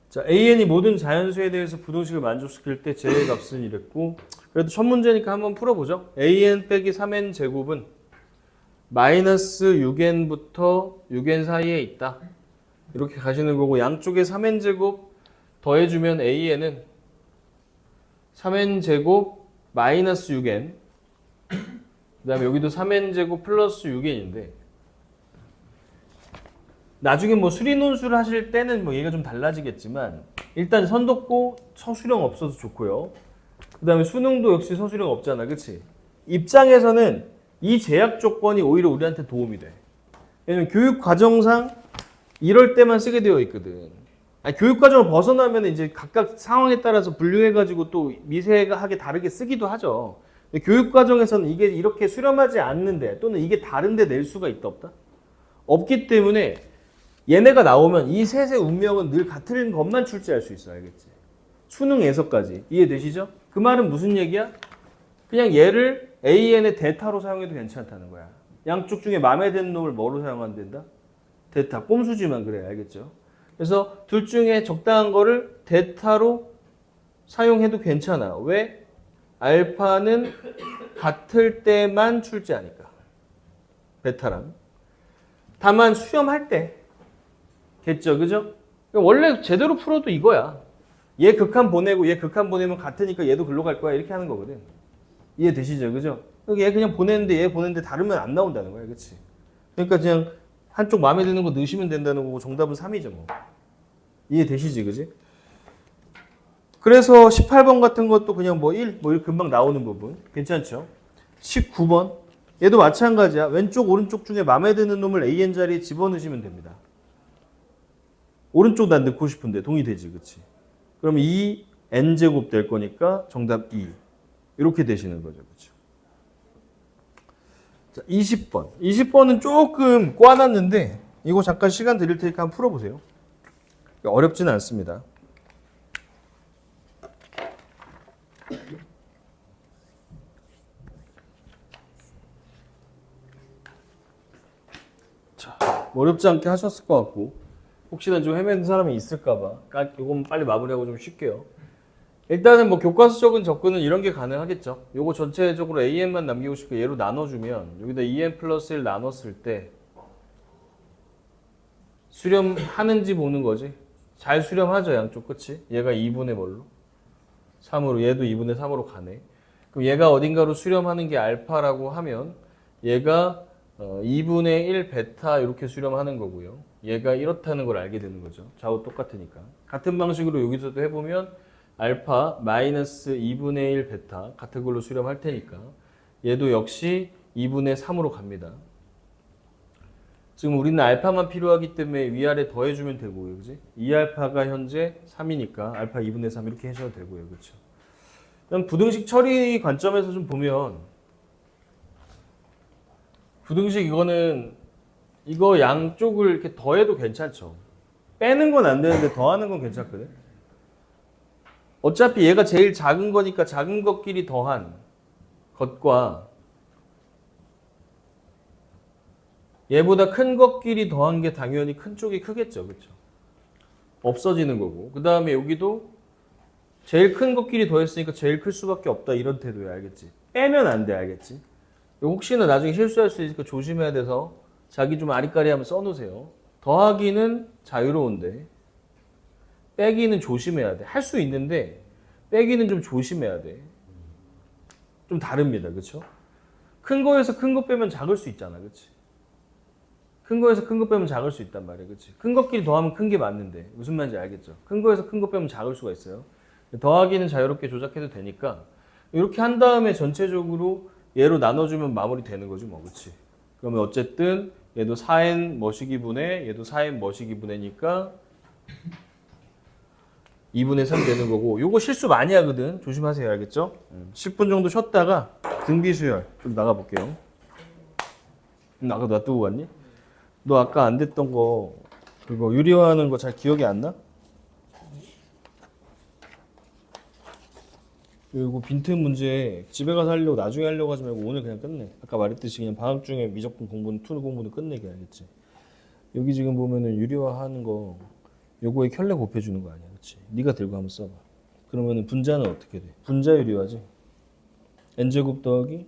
자, AN이 모든 자연수에 대해서 부등식을 만족시킬 때 J의 값은 이랬고, 그래도 첫 문제니까 한번 풀어보죠. AN 빼기 3N 제곱은 마이너스 6N부터 6N 사이에 있다. 이렇게 가시는 거고, 양쪽에 3N 제곱 더해주면 AN은 3N 제곱 마이너스 6N, 그 다음에 여기도 3N 제곱 플러스 6N인데, 나중에 뭐 수리논술 하실 때는 뭐 얘가 좀 달라지겠지만 일단 선독고 서술형 없어도 좋고요. 그 다음에 수능도 역시 서술형 없잖아. 그치? 입장에서는 이 제약 조건이 오히려 우리한테 도움이 돼. 왜냐면 교육 과정상 이럴 때만 쓰게 되어 있거든. 아니, 교육 과정을 벗어나면 이제 각각 상황에 따라서 분류해가지고 또 미세하게 다르게 쓰기도 하죠. 근데 교육 과정에서는 이게 이렇게 수렴하지 않는데 또는 이게 다른데 낼 수가 있다 없다? 없기 때문에 얘네가 나오면 이 셋의 운명은 늘 같은 것만 출제할 수 있어. 알겠지? 수능에서까지. 이해되시죠? 그 말은 무슨 얘기야? 그냥 얘를 AN의 대타로 사용해도 괜찮다는 거야. 양쪽 중에 마음에 드는 놈을 뭐로 사용하면 된다? 대타. 꼼수지만 그래. 알겠죠? 그래서 둘 중에 적당한 거를 대타로 사용해도 괜찮아. 왜? 알파는 같을 때만 출제하니까. 베타랑. 다만 수렴할 때 겠죠, 그죠? 원래 제대로 풀어도 이거야. 얘 극한 보내고 얘 극한 보내면 같으니까 얘도 글로 갈 거야. 이렇게 하는 거거든. 이해되시죠, 그죠? 얘 그냥 보내는데 얘 보내는데 다르면 안 나온다는 거야, 그렇지? 그러니까 그냥 한쪽 마음에 드는 거 넣으시면 된다는 거고 정답은 3이죠, 뭐. 이해되시지, 그지? 그래서 18번 같은 것도 그냥 뭐 1 금방 나오는 부분 괜찮죠? 19번 얘도 마찬가지야. 왼쪽 오른쪽 중에 마음에 드는 놈을 AN 자리에 집어넣으시면 됩니다. 오른쪽 난 넣고 싶은데 동의되지, 그치? 그럼 2n제곱 될 거니까 정답 2. 이렇게 되시는 거죠, 그쵸? 자, 20번. 20번은 조금 꽈놨는데 이거 잠깐 시간 드릴 테니까 한번 풀어보세요. 어렵지는 않습니다. 자, 어렵지 않게 하셨을 것 같고 혹시나 좀 헤매는 사람이 있을까봐 이건 빨리 마무리하고 좀 쉴게요. 일단은 뭐 교과서적인 접근은 이런 게 가능하겠죠. 요거 전체적으로 AN만 남기고 싶고 얘로 나눠주면 여기다 2N 플러스 1 나눴을 때 수렴하는지 보는 거지. 잘 수렴하죠, 양쪽 끝이. 얘가 2분의 뭘로? 3으로. 얘도 2분의 3으로 가네. 그럼 얘가 어딘가로 수렴하는 게 알파라고 하면 얘가 2분의 1 베타 이렇게 수렴하는 거고요. 얘가 이렇다는 걸 알게 되는 거죠. 좌우 똑같으니까. 같은 방식으로 여기서도 해보면 알파 마이너스 2분의 1 베타 같은 걸로 수렴할 테니까 얘도 역시 2분의 3으로 갑니다. 지금 우리는 알파만 필요하기 때문에 위아래 더해주면 되고요. 그지? 2알파가 현재 3이니까 알파 2분의 3 이렇게 하셔도 되고요. 그렇죠? 그럼 부등식 처리 관점에서 좀 보면 부등식 이거 양쪽을 이렇게 더해도 괜찮죠. 빼는 건 안 되는데 더하는 건 괜찮거든. 어차피 얘가 제일 작은 거니까 작은 것끼리 더한 것과 얘보다 큰 것끼리 더한 게 당연히 큰 쪽이 크겠죠. 그렇죠? 없어지는 거고. 그 다음에 여기도 제일 큰 것끼리 더했으니까 제일 클 수밖에 없다. 이런 태도야. 알겠지? 빼면 안 돼. 알겠지? 혹시나 나중에 실수할 수 있으니까 조심해야 돼서 자기 좀 아리까리하면 써놓으세요. 더하기는 자유로운데 빼기는 조심해야 돼. 할 수 있는데 빼기는 좀 조심해야 돼. 좀 다릅니다. 그렇죠? 큰 거에서 큰 거 빼면 작을 수 있잖아. 그렇지? 큰 거에서 큰 거 빼면 작을 수 있단 말이야. 그렇지? 큰 것끼리 더하면 큰 게 맞는데 무슨 말인지 알겠죠? 큰 거에서 큰 거 빼면 작을 수가 있어요. 더하기는 자유롭게 조작해도 되니까 이렇게 한 다음에 전체적으로 얘로 나눠주면 마무리 되는 거지 뭐. 그렇지? 그러면 어쨌든 얘도 4n 머시기분의 얘도 4n 머시기분의니까 2분의 3 되는 거고. 요거 실수 많이 하거든. 조심하세요. 알겠죠? 10분 정도 쉬었다가 등비수열 좀 나가볼게요. 아까 놔두고 갔니? 너 아까 안 됐던 거 그거 유리화하는 거 잘 기억이 안 나? 그리고 빈틈 문제 집에 가서 하려고 나중에 하려고 하지 말고 오늘 그냥 끝내. 아까 말했듯이 그냥 방학 중에 미적분 공부는 투 공부는 끝내기 알겠지? 여기 지금 보면은 유리화하는 거 요거에 켤레 곱해주는 거 아니야, 그렇지? 네가 들고 한번 써봐. 그러면은 분자는 어떻게 돼? 분자 유리화지. n제곱 더하기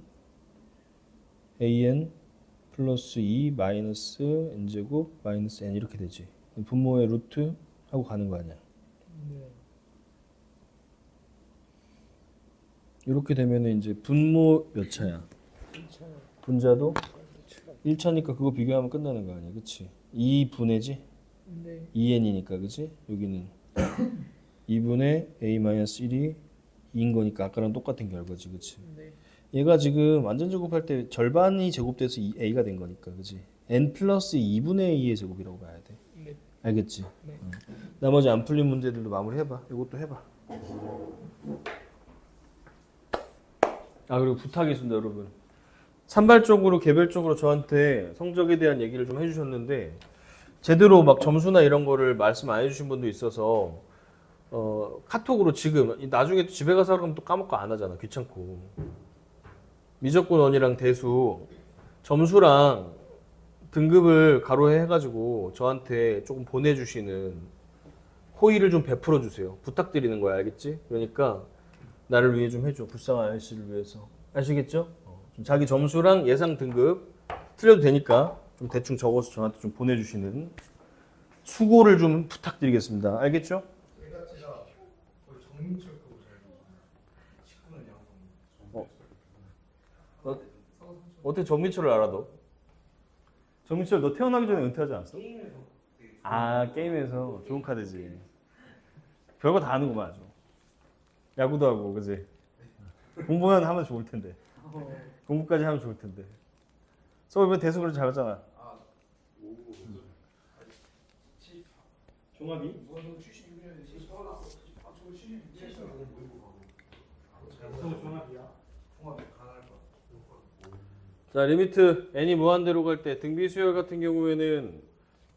an 플러스 2 마이너스 n제곱 마이너스 n 이렇게 되지. 분모의 루트 하고 가는 거 아니야. 이렇게 되면은 이제 분모 몇 차야? 분자도 1차니까 그거 비교하면 끝나는 거 아니야, 그렇지? 2분의지? 네. 2n이니까, 그렇지? 여기는 2분의 a-1이 2인 거니까 아까랑 똑같은 결과지, 그렇지? 네. 얘가 지금 완전 제곱할 때 절반이 제곱돼서 a가 된 거니까, 그렇지? n 플러스 2분의 a의 제곱이라고 봐야 돼. 네. 알겠지? 네. 나머지 안 풀린 문제들도 마무리해봐. 이것도 해봐. 아, 그리고 부탁이 있습니다, 여러분. 산발적으로 개별적으로 저한테 성적에 대한 얘기를 좀 해주셨는데 제대로 막 점수나 이런 거를 말씀 안 해주신 분도 있어서 카톡으로 지금 나중에 또 집에 가서 하면 또 까먹고 안 하잖아, 귀찮고. 미적분 원이랑 대수 점수랑 등급을 가로해 해가지고 저한테 조금 보내주시는 호의를 좀 베풀어 주세요. 부탁드리는 거야, 알겠지? 그러니까 나를 위해 좀 해줘. 불쌍한 아저씨를 위해서. 아시겠죠? 좀 자기 점수랑 예상 등급 틀려도 되니까 좀 대충 적어서 저한테 좀 보내주시는 수고를 좀 부탁드리겠습니다. 알겠죠? 제가 거의 정민철 거고 잘 식구는 양성. 어떻게 정민철을 알아 너? 정민철 너 태어나기 전에 은퇴하지 않았어? 게임에서 아, 게임에서 좋은 카드지. 별거 다 하는구만 아주. 야구도 하고, 그지? 공부만 하면 좋을 텐데. 공부까지 하면 좋을 텐데. 서 이번 대수 그래도 잘했잖아. 종합이? 뭐가 76년에 74가 70 종합이야? 종합이 가능할 것 같아. 자, 리미트 n이 무한대로 갈 때 등비 수열 같은 경우에는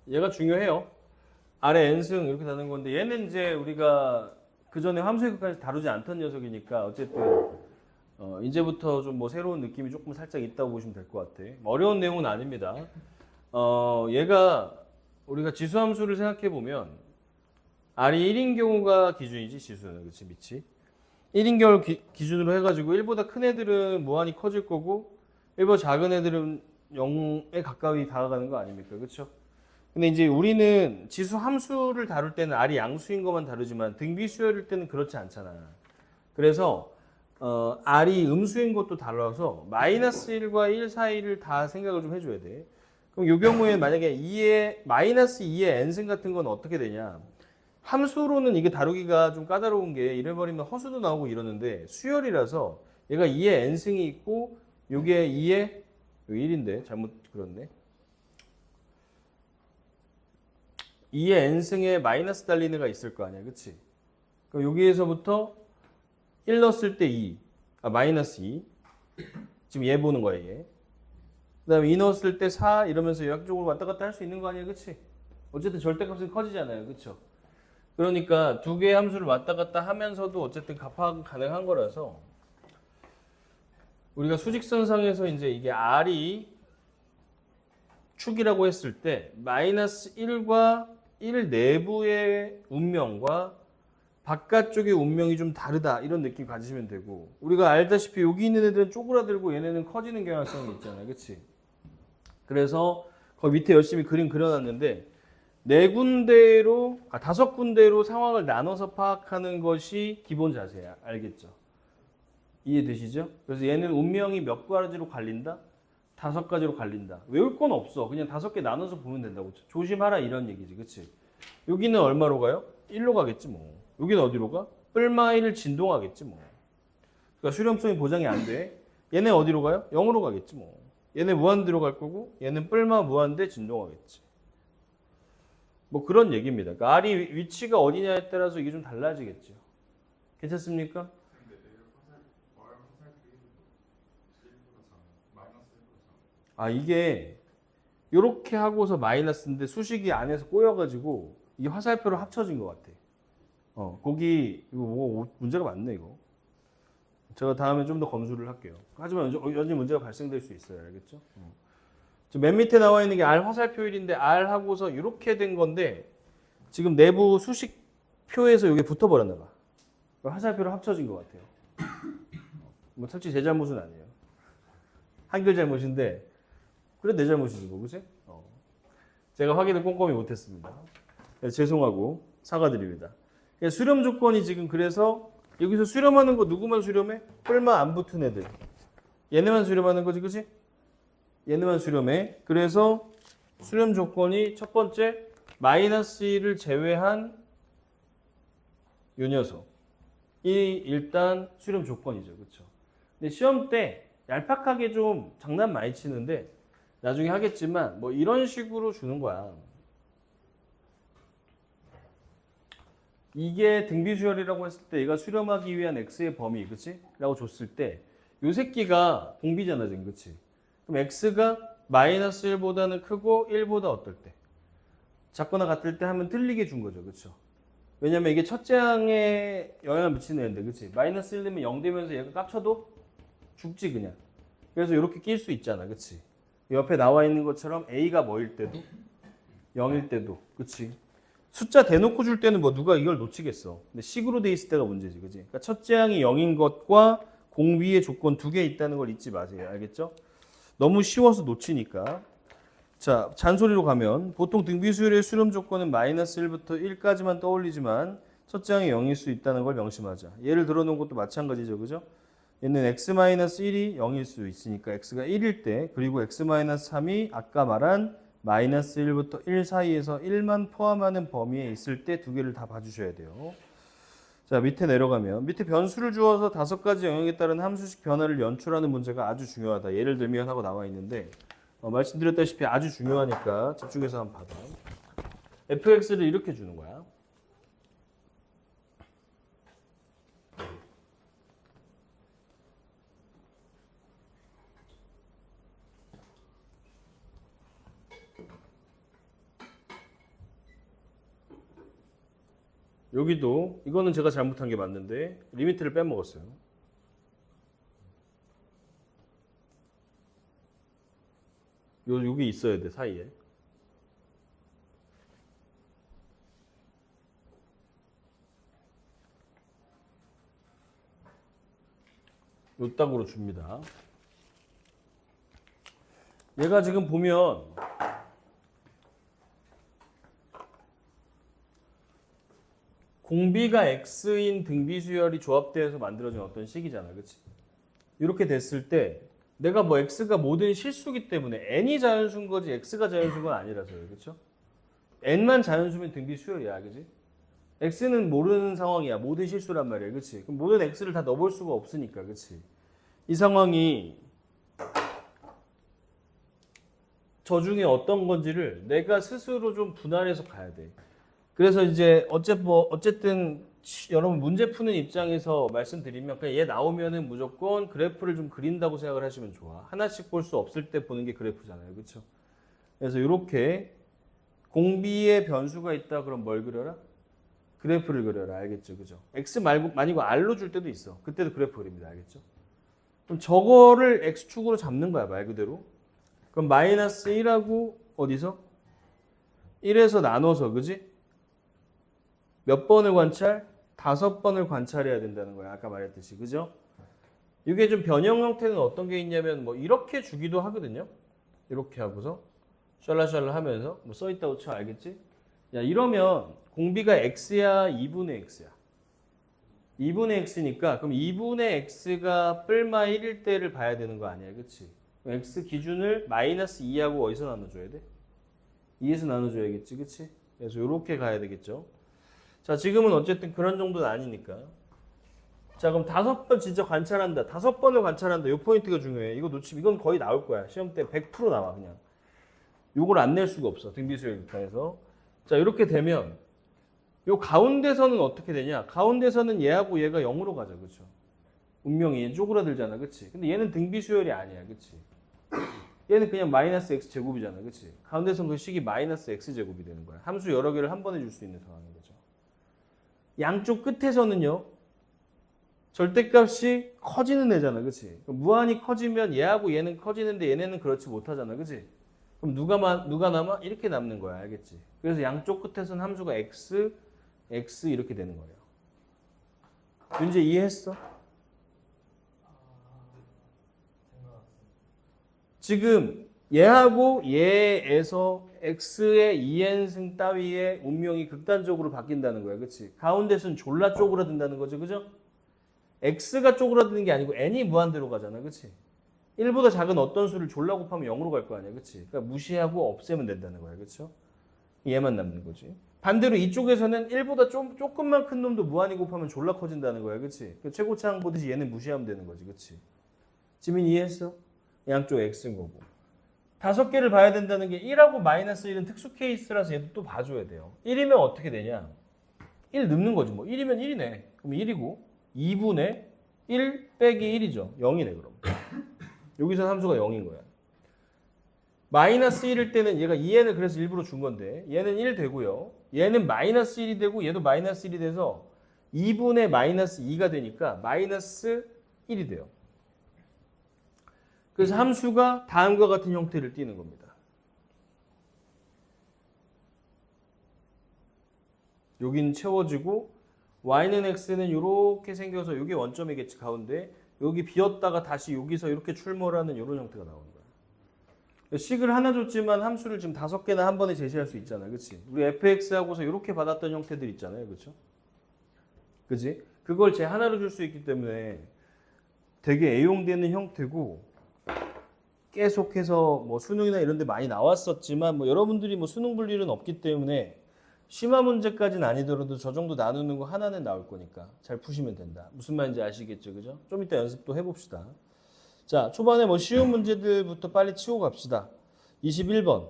얘가 중요해요. 아래 n승 이렇게 다는 건데 얘는 이제 우리가 그 전에 함수의 극까지 다루지 않던 녀석이니까 어쨌든 이제부터 좀 뭐 새로운 느낌이 조금 살짝 있다고 보시면 될 것 같아. 어려운 내용은 아닙니다. 얘가 우리가 지수함수를 생각해 보면 R이 1인 경우가 기준이지, 지수는. 그렇지, 밑이. 1인 경우를 기준으로 해가지고 1보다 큰 애들은 무한히 커질 거고 1보다 작은 애들은 0에 가까이 다가가는 거 아닙니까? 그렇죠? 근데 이제 우리는 지수 함수를 다룰 때는 R이 양수인 것만 다루지만 등비 수열일 때는 그렇지 않잖아. 그래서 R이 음수인 것도 달라서 마이너스 1과 1 사이를 다 생각을 좀 해줘야 돼. 그럼 이 경우에 만약에 2의 마이너스 2의 n승 같은 건 어떻게 되냐? 함수로는 이게 다루기가 좀 까다로운 게 이래버리면 허수도 나오고 이러는데 수열이라서 얘가 2의 n승이 있고 요게 2의 1인데 잘못 그렸네. 2의 n승에 마이너스 달리는 애가 있을 거 아니야, 그치? 그럼 여기에서부터 1 넣었을 때 2, 마이너스 2. 지금 얘 보는 거야, 얘. 그 다음에 2 넣었을 때 4 이러면서 역쪽으로 왔다 갔다 할 수 있는 거 아니야, 그치? 어쨌든 절대값은 커지잖아요, 그쵸? 그러니까 두 개의 함수를 왔다 갔다 하면서도 어쨌든 갚아 가능한 거라서 우리가 수직선상에서 이제 이게 R이 축이라고 했을 때 마이너스 1과 1 내부의 운명과 바깥쪽의 운명이 좀 다르다 이런 느낌 가지시면 되고 우리가 알다시피 여기 있는 애들은 쪼그라들고 얘네는 커지는 경향성이 있잖아요, 그치? 그래서 거기 밑에 열심히 그림 그려놨는데 네 군데로, 5군데로 상황을 나눠서 파악하는 것이 기본 자세야. 알겠죠? 이해되시죠? 그래서 얘는 운명이 몇 가지로 갈린다? 5가지로 갈린다. 외울 건 없어. 그냥 5개 나눠서 보면 된다고. 조심하라 이런 얘기지. 그치? 여기는 얼마로 가요? 1로 가겠지 뭐. 여기는 어디로 가? 뿔마일을 진동하겠지 뭐. 그러니까 수렴성이 보장이 안 돼. 얘네 어디로 가요? 0으로 가겠지 뭐. 얘네 무한대로 갈 거고 얘는 뿔마 무한대 진동하겠지. 뭐 그런 얘기입니다. 그러니까 R이 위치가 어디냐에 따라서 이게 좀 달라지겠죠. 괜찮습니까? 이게 요렇게 하고서 마이너스인데 수식이 안에서 꼬여가지고 이 화살표로 합쳐진 것 같아. 거기 이거 뭐 문제가 많네 이거. 제가 다음에 좀 더 검수를 할게요. 하지만 여전히 문제가 발생될 수 있어요. 알겠죠? 지금 맨 밑에 나와 있는 게 R 화살표일인데 R 하고서 이렇게 된 건데 지금 내부 수식표에서 이게 붙어버렸나 봐. 화살표로 합쳐진 것 같아요. 뭐 솔직히 제 잘못은 아니에요. 한글 잘못인데 그래 내 잘못이지 뭐 그치? 제가 확인을 꼼꼼히 못했습니다. 죄송하고 사과드립니다. 수렴 조건이 지금 그래서 여기서 수렴하는 거 누구만 수렴해? 뿔만 안 붙은 애들. 얘네만 수렴하는 거지 그치? 얘네만 수렴해. 그래서 수렴 조건이 첫 번째 마이너스 1을 제외한 요 녀석. 이 일단 수렴 조건이죠. 그렇죠? 근데 시험 때 얄팍하게 좀 장난 많이 치는데 나중에 하겠지만 뭐 이런 식으로 주는 거야. 이게 등비수열이라고 했을 때 얘가 수렴하기 위한 x의 범위, 그치? 라고 줬을 때 요 새끼가 공비잖아 지금, 그치? 그럼 x가 마이너스 1보다는 크고 1보다 어떨 때? 작거나 같을 때 하면 틀리게 준 거죠, 그쵸? 왜냐면 이게 첫째 항에 영향을 미치는 애인데, 그치? 마이너스 1 되면 0 되면서 얘가 깝쳐도 죽지 그냥. 그래서 이렇게 낄 수 있잖아, 그치? 옆에 나와 있는 것처럼 a가 뭐일 때도 0일 때도, 그치? 숫자 대놓고 줄 때는 뭐 누가 이걸 놓치겠어. 근데 식으로 돼 있을 때가 문제지, 그치? 그러니까 첫째 항이 0인 것과 공비의 조건 2개 있다는 걸 잊지 마세요, 알겠죠? 너무 쉬워서 놓치니까. 자, 잔소리로 가면 보통 등비수열의 수렴 조건은 마이너스 1부터 1까지만 떠올리지만 첫째 항이 0일 수 있다는 걸 명심하자. 예를 들어놓은 것도 마찬가지죠, 그죠? 얘는 x-1이 0일 수 있으니까 x가 1일 때, 그리고 x-3이 아까 말한 마이너스 1부터 1 사이에서 1만 포함하는 범위에 있을 때 두 개를 다 봐주셔야 돼요. 자, 밑에 내려가면 밑에 변수를 주어서 5가지 영역에 따른 함수식 변화를 연출하는 문제가 아주 중요하다. 예를 들면 하고 나와 있는데 말씀드렸다시피 아주 중요하니까 집중해서 한번 봐봐. fx를 이렇게 주는 거야. 여기도 이거는 제가 잘못한 게 맞는데 리미트를 빼먹었어요. 여기 있어야 돼 사이에. 요 딱으로 줍니다. 얘가 지금 보면 공비가 x인 등비수열이 조합되어서 만들어진 어떤 식이잖아, 그렇지? 이렇게 됐을 때 내가 뭐 x가 모든 실수기 때문에 n이 자연수인 거지 x가 자연수인 건 아니라서요, 그렇죠? n만 자연수면 등비수열이야, 그렇지? x는 모르는 상황이야, 모든 실수란 말이야, 그렇지? 그럼 모든 x를 다 넣어볼 수가 없으니까, 그렇지? 이 상황이 저 중에 어떤 건지를 내가 스스로 좀 분할해서 가야 돼. 그래서 이제 어쨌든 여러분 문제 푸는 입장에서 말씀드리면 그냥 얘 나오면은 무조건 그래프를 좀 그린다고 생각을 하시면 좋아. 하나씩 볼 수 없을 때 보는 게 그래프잖아요, 그렇죠? 그래서 이렇게 공비의 변수가 있다 그럼 뭘 그려라? 그래프를 그려라, 알겠죠, 그죠? x 말고 아니고 r로 줄 때도 있어. 그때도 그래프 그립니다, 알겠죠? 그럼 저거를 x축으로 잡는 거야, 말 그대로. 그럼 마이너스 1하고 어디서? 1에서 나눠서, 그지? 몇 번을 관찰? 5번을 관찰해야 된다는 거야. 아까 말했듯이. 그죠? 이게 좀 변형 형태는 어떤 게 있냐면 뭐 이렇게 주기도 하거든요. 이렇게 하고서 샬라샬라 하면서 뭐 써있다고 쳐, 알겠지? 야, 이러면 공비가 x야 2분의 x야. 2분의 x니까 그럼 2분의 x가 뿔마 1일 때를 봐야 되는 거 아니야, 그치? 그럼 x 기준을 마이너스 2하고 어디서 나눠줘야 돼? 2에서 나눠줘야겠지, 그치? 그래서 이렇게 가야 되겠죠. 자, 지금은 어쨌든 그런 정도는 아니니까. 자, 그럼 5번 진짜 관찰한다. 5번을 관찰한다. 이 포인트가 중요해. 이거 놓치면 이건 거의 나올 거야. 시험 때 100% 나와, 그냥. 요걸 안 낼 수가 없어. 등비수열 입장에서. 자, 이렇게 되면 요 가운데서는 어떻게 되냐? 가운데서는 얘하고 얘가 0으로 가죠. 그렇죠? 운명이 얘 쪼그라들잖아. 그치? 근데 얘는 등비수열이 아니야. 그치? 얘는 그냥 마이너스 x 제곱이잖아, 그치? 가운데선 그 식이 마이너스 x 제곱이 되는 거야. 함수 여러 개를 한 번에 줄 수 있는 상황인 거죠. 양쪽 끝에서는요, 절대값이 커지는 애잖아, 그치? 그럼 무한히 커지면 얘하고 얘는 커지는데 얘네는 그렇지 못하잖아, 그치? 그럼 누가 남아? 이렇게 남는 거야, 알겠지? 그래서 양쪽 끝에서는 함수가 x 이렇게 되는 거예요. 윤재 이해했어? 지금 얘하고 얘에서 x의 2n승 따위의 운명이 극단적으로 바뀐다는 거야, 그치? 가운데서는 졸라 쪼그라든다는 거죠, 그죠? x가 쪼그라드는 게 아니고 n이 무한대로 가잖아, 그치? 1보다 작은 어떤 수를 졸라 곱하면 0으로 갈 거 아니야, 그치? 그러니까 무시하고 없애면 된다는 거야, 그쵸? 얘만 남는 거지. 반대로 이쪽에서는 1보다 조금만 큰 놈도 무한히 곱하면 졸라 커진다는 거야, 그치? 최고차항 보듯이 얘는 무시하면 되는 거지, 그치? 지민 이해했어? 양쪽 x인 거고. 5개를 봐야 된다는 게 1하고 마이너스 1은 특수 케이스라서 얘도 또 봐줘야 돼요. 1이면 어떻게 되냐? 1 넣는 거지 뭐. 1이면 1이네. 그럼 1이고 2분의 1 빼기 1이죠. 0이네 그럼. 여기서 함수가 0인 거야. 마이너스 1일 때는 얘가 2n을 그래서 일부러 준 건데 얘는 1 되고요. 얘는 마이너스 1이 되고 얘도 마이너스 1이 돼서 2분의 마이너스 2가 되니까 마이너스 1이 돼요. 그래서 함수가 다음과 같은 형태를 띠는 겁니다. 여기는 채워지고 y는 x는 이렇게 생겨서 이게 원점이겠지 가운데 여기 비었다가 다시 여기서 이렇게 출몰하는 이런 형태가 나오는 거야. 식을 하나 줬지만 함수를 지금 5개나 한 번에 제시할 수 있잖아, 그렇지? 우리 fx하고서 이렇게 받았던 형태들 있잖아요, 그렇죠? 그지? 그걸 제 하나로 줄 수 있기 때문에 되게 애용되는 형태고. 계속해서 뭐 수능이나 이런 데 많이 나왔었지만 뭐 여러분들이 뭐 수능 볼 일은 없기 때문에 심화 문제까지는 아니더라도 저 정도 나누는 거 하나는 나올 거니까 잘 푸시면 된다. 무슨 말인지 아시겠죠, 그죠? 좀 이따 연습도 해봅시다. 자, 초반에 뭐 쉬운 문제들부터 빨리 치고 갑시다. 21번.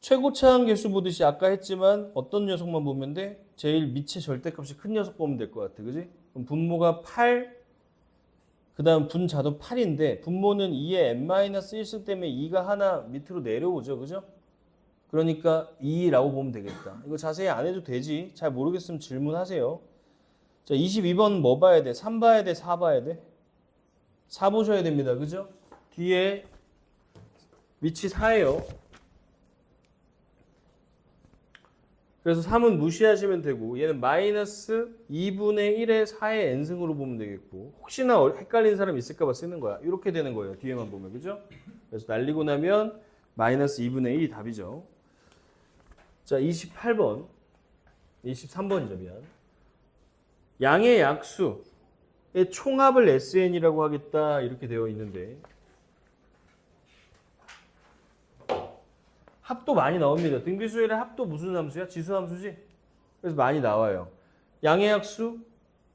최고차항 개수 보듯이 아까 했지만 어떤 녀석만 보면 돼? 제일 밑에 절대값이 큰 녀석 보면 될 것 같아, 그지? 그럼 분모가 8, 그 다음 분자도 8인데 분모는 2의 n-1승 때문에 2가 하나 밑으로 내려오죠, 그죠? 그러니까 2라고 보면 되겠다. 이거 자세히 안 해도 되지. 잘 모르겠으면 질문하세요. 자, 22번 뭐 봐야 돼? 3 봐야 돼? 4 봐야 돼? 4 보셔야 됩니다, 그죠? 뒤에 위치 4예요. 그래서 3은 무시하시면 되고 얘는 마이너스 2분의 1의 4의 n승으로 보면 되겠고 혹시나 헷갈리는 사람 있을까 봐 쓰는 거야. 이렇게 되는 거예요. 뒤에만 보면, 그죠? 그래서 날리고 나면 마이너스 2분의 1이 답이죠. 자, 28번 23번이죠, 미안. 양의 약수의 총합을 SN이라고 하겠다 이렇게 되어 있는데 합도 많이 나옵니다. 등비수열의 합도 무슨 함수야? 지수함수지? 그래서 많이 나와요. 양의 약수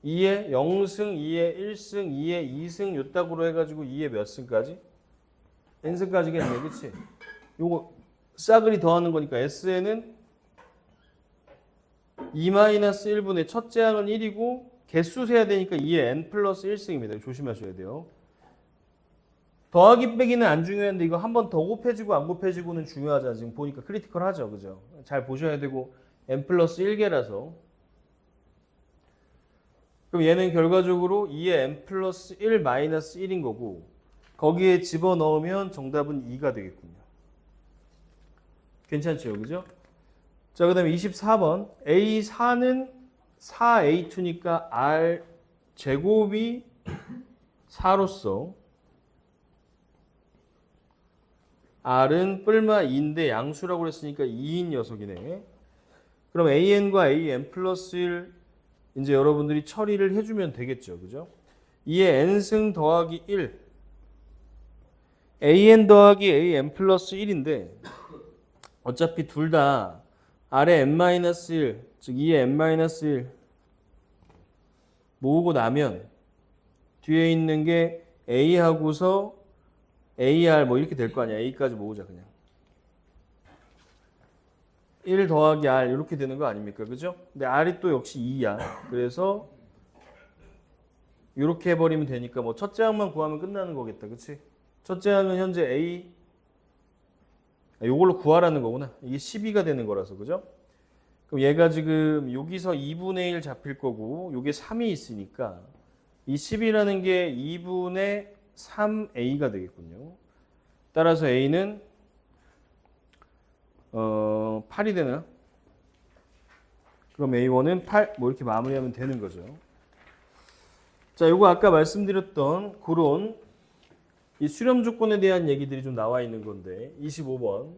2의 0승, 2의 1승, 2의 2승 요따구로 해가지고 2의 몇 승까지? n승까지겠네, 그치? 요거 싸그리 더하는 거니까 SN은 2-1분의 첫째 항은 1이고 개수 세야 되니까 2의 n 플러스 1승입니다. 조심하셔야 돼요. 더하기 빼기는 안 중요한데 이거 한 번 더 곱해지고 안 곱해지고는 중요하잖아. 지금 보니까 크리티컬하죠, 그죠? 잘 보셔야 되고 n 플러스 1개라서 그럼 얘는 결과적으로 2의 n 플러스 1 마이너스 1인 거고 거기에 집어넣으면 정답은 2가 되겠군요. 괜찮죠, 그죠? 자, 그 다음에 24번 A4는 4A2니까 R 제곱이 4로서 R은 뿔마 2인데 양수라고 그랬으니까 2인 녀석이네. 그럼 AN과 AN 플러스 1 이제 여러분들이 처리를 해주면 되겠죠, 그죠? 2의 n승 더하기 1 AN 더하기 AN 플러스 1인데 어차피 둘 다 R의 n-1 즉 2의 n-1 모으고 나면 뒤에 있는 게 A하고서 AR 뭐 이렇게 될 거 아니야. A까지 모으자 그냥. 1 더하기 R 이렇게 되는 거 아닙니까? 그죠? 근데 R이 또 역시 2야. 그래서 이렇게 해버리면 되니까 뭐 첫째 항만 구하면 끝나는 거겠다. 그치? 첫째 항은 현재 A, 요걸로 구하라는 거구나. 이게 12가 되는 거라서, 그죠? 그럼 얘가 지금 여기서 2분의 1 잡힐 거고, 요게 3이 있으니까, 이 10이라는 게 2분의 3A가 되겠군요. 따라서 A는, 8이 되나? 그럼 A1은 8, 뭐 이렇게 마무리하면 되는 거죠. 자, 요거 아까 말씀드렸던 그런 이 수렴 조건에 대한 얘기들이 좀 나와 있는 건데 25번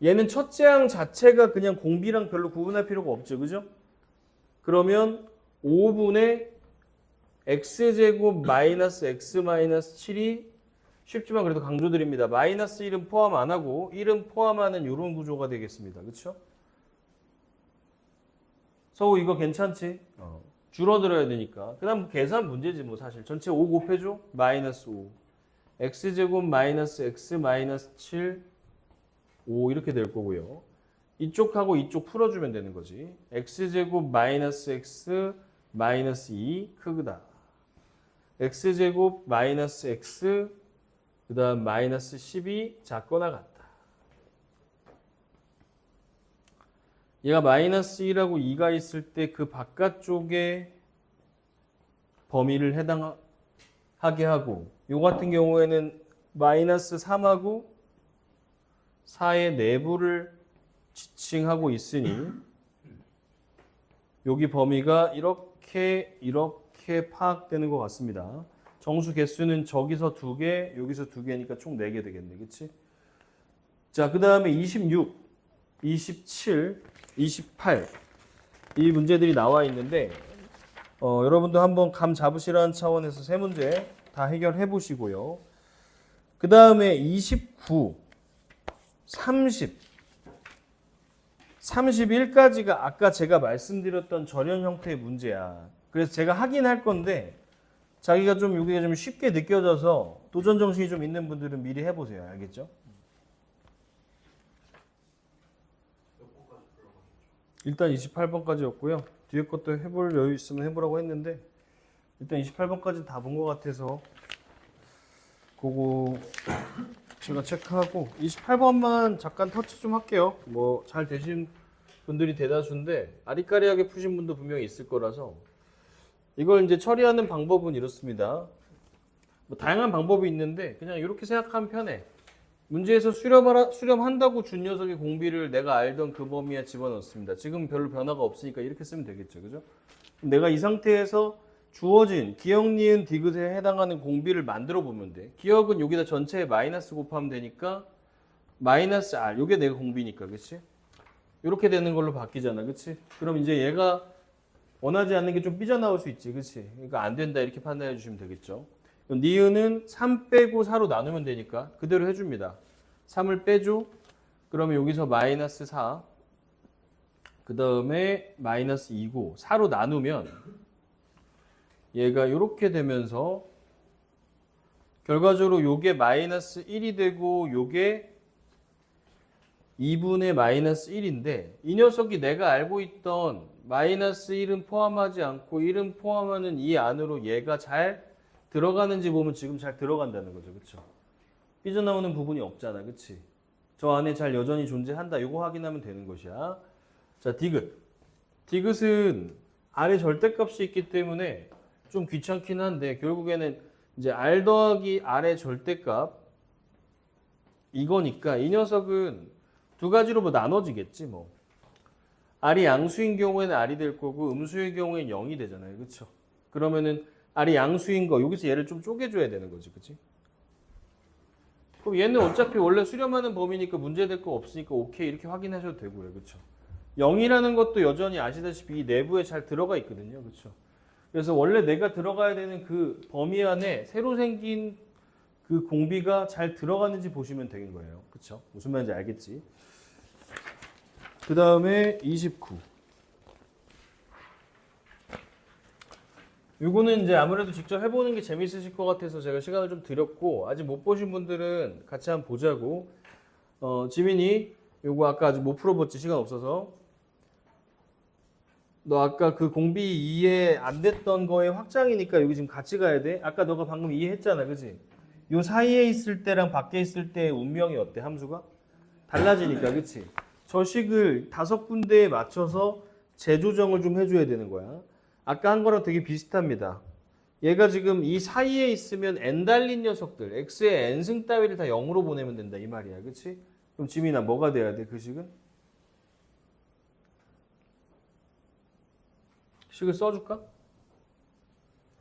얘는 첫째 항 자체가 그냥 공비랑 별로 구분할 필요가 없죠. 그죠? 그러면 5분의 x제곱 마이너스 x 마이너스 7이 쉽지만 그래도 강조드립니다. 마이너스 1은 포함 안 하고 1은 포함하는 이런 구조가 되겠습니다. 그렇죠? 서우 이거 괜찮지? 줄어들어야 되니까. 그 다음 계산 문제지 뭐 사실. 전체 5 곱해줘? 마이너스 5. x제곱 마이너스 x 마이너스 7 5 이렇게 될 거고요. 이쪽하고 이쪽 풀어주면 되는 거지. x제곱 마이너스 x 마이너스 2 크다. x제곱 마이너스 x 그 다음 마이너스 12 작거나 같다. 얘가 마이너스 1하고 2가 있을 때 그 바깥쪽에 범위를 해당하게 하고 요 같은 경우에는 마이너스 3하고 4의 내부를 지칭하고 있으니 여기 범위가 이렇게 파악되는 것 같습니다. 정수 개수는 저기서 2개, 여기서 2개니까 총 4개 되겠네. 그치? 자, 그 다음에 26, 27, 28 이 문제들이 나와 있는데 여러분도 한번 감 잡으시라는 차원에서 세 문제 다 해결해 보시고요. 그 다음에 29, 30, 31까지가 아까 제가 말씀드렸던 전형 형태의 문제야. 그래서 제가 하긴 할 건데 자기가 좀 여기가 좀 쉽게 느껴져서 도전 정신이 좀 있는 분들은 미리 해보세요. 알겠죠? 일단 28번까지였고요. 뒤에 것도 해볼 여유 있으면 해보라고 했는데 일단 28번까지 다 본 것 같아서 그거 제가 체크하고 28번만 잠깐 터치 좀 할게요. 뭐 잘 되신 분들이 대다수인데 아리까리하게 푸신 분도 분명히 있을 거라서 이걸 이제 처리하는 방법은 이렇습니다. 뭐 다양한 방법이 있는데 그냥 이렇게 생각하면 편해. 문제에서 수렴한다고 준 녀석의 공비를 내가 알던 그 범위에 집어넣습니다. 지금 별로 변화가 없으니까 이렇게 쓰면 되겠죠. 그죠? 내가 이 상태에서 주어진 기억, 니은, 디귿에 해당하는 공비를 만들어 보면 돼. 기억은 여기다 전체에 마이너스 곱하면 되니까 마이너스 R. 이게 내가 공비니까. 그치? 이렇게 되는 걸로 바뀌잖아. 그치? 그럼 이제 얘가 원하지 않는 게 좀 삐져나올 수 있지. 그치? 그러니까 안 된다. 이렇게 판단해 주시면 되겠죠. 니은은 3 빼고 4로 나누면 되니까 그대로 해줍니다. 3을 빼줘. 그러면 여기서 마이너스 4. 그 다음에 마이너스 2고 4로 나누면 얘가 이렇게 되면서 결과적으로 요게 마이너스 1이 되고 요게 2분의 마이너스 1인데 이 녀석이 내가 알고 있던 마이너스 1은 포함하지 않고 1은 포함하는 이 안으로 얘가 잘 들어가는지 보면 지금 잘 들어간다는 거죠. 그렇죠? 삐져나오는 부분이 없잖아. 그치? 저 안에 잘 여전히 존재한다. 이거 확인하면 되는 것이야. 자, 디귿. 디귿은 R의 절대값이 있기 때문에 좀 귀찮긴 한데 결국에는 이제 R 더하기 R의 절대값 이거니까 이 녀석은 두 가지로 뭐 나눠지겠지 뭐. R이 양수인 경우에는 R이 될 거고 음수의 경우에는 0이 되잖아요. 그렇죠? 그러면은 R이 양수인 거 여기서 얘를 좀 쪼개줘야 되는 거지. 그치? 그럼 얘는 어차피 원래 수렴하는 범위니까 문제될 거 없으니까 오케이 이렇게 확인하셔도 되고요. 그렇죠? 0이라는 것도 여전히 아시다시피 이 내부에 잘 들어가 있거든요. 그렇죠? 그래서 원래 내가 들어가야 되는 그 범위 안에 새로 생긴 그 공비가 잘 들어가는지 보시면 되는 거예요. 그렇죠? 무슨 말인지 알겠지? 그 다음에 29. 요거는 이제 아무래도 직접 해보는 게 재밌으실 것 같아서 제가 시간을 좀 드렸고 아직 못 보신 분들은 같이 한번 보자고. 지민이 요거 아까 아직 못 풀어봤지 시간 없어서. 너 아까 그 공비 이해 안 됐던 거의 확장이니까 여기 지금 같이 가야 돼. 아까 너가 방금 이해했잖아, 그지? 요 사이에 있을 때랑 밖에 있을 때의 운명이 어때? 함수가? 달라지니까, 그치? 저 식을 5군데에 맞춰서 재조정을 좀 해줘야 되는 거야. 아까 한 거랑 되게 비슷합니다. 얘가 지금 이 사이에 있으면 n 달린 녀석들, x의 n승 따위를 다 0으로 보내면 된다 이 말이야. 그치? 그럼 지민아 뭐가 돼야 돼? 그 식은? 식을 써줄까?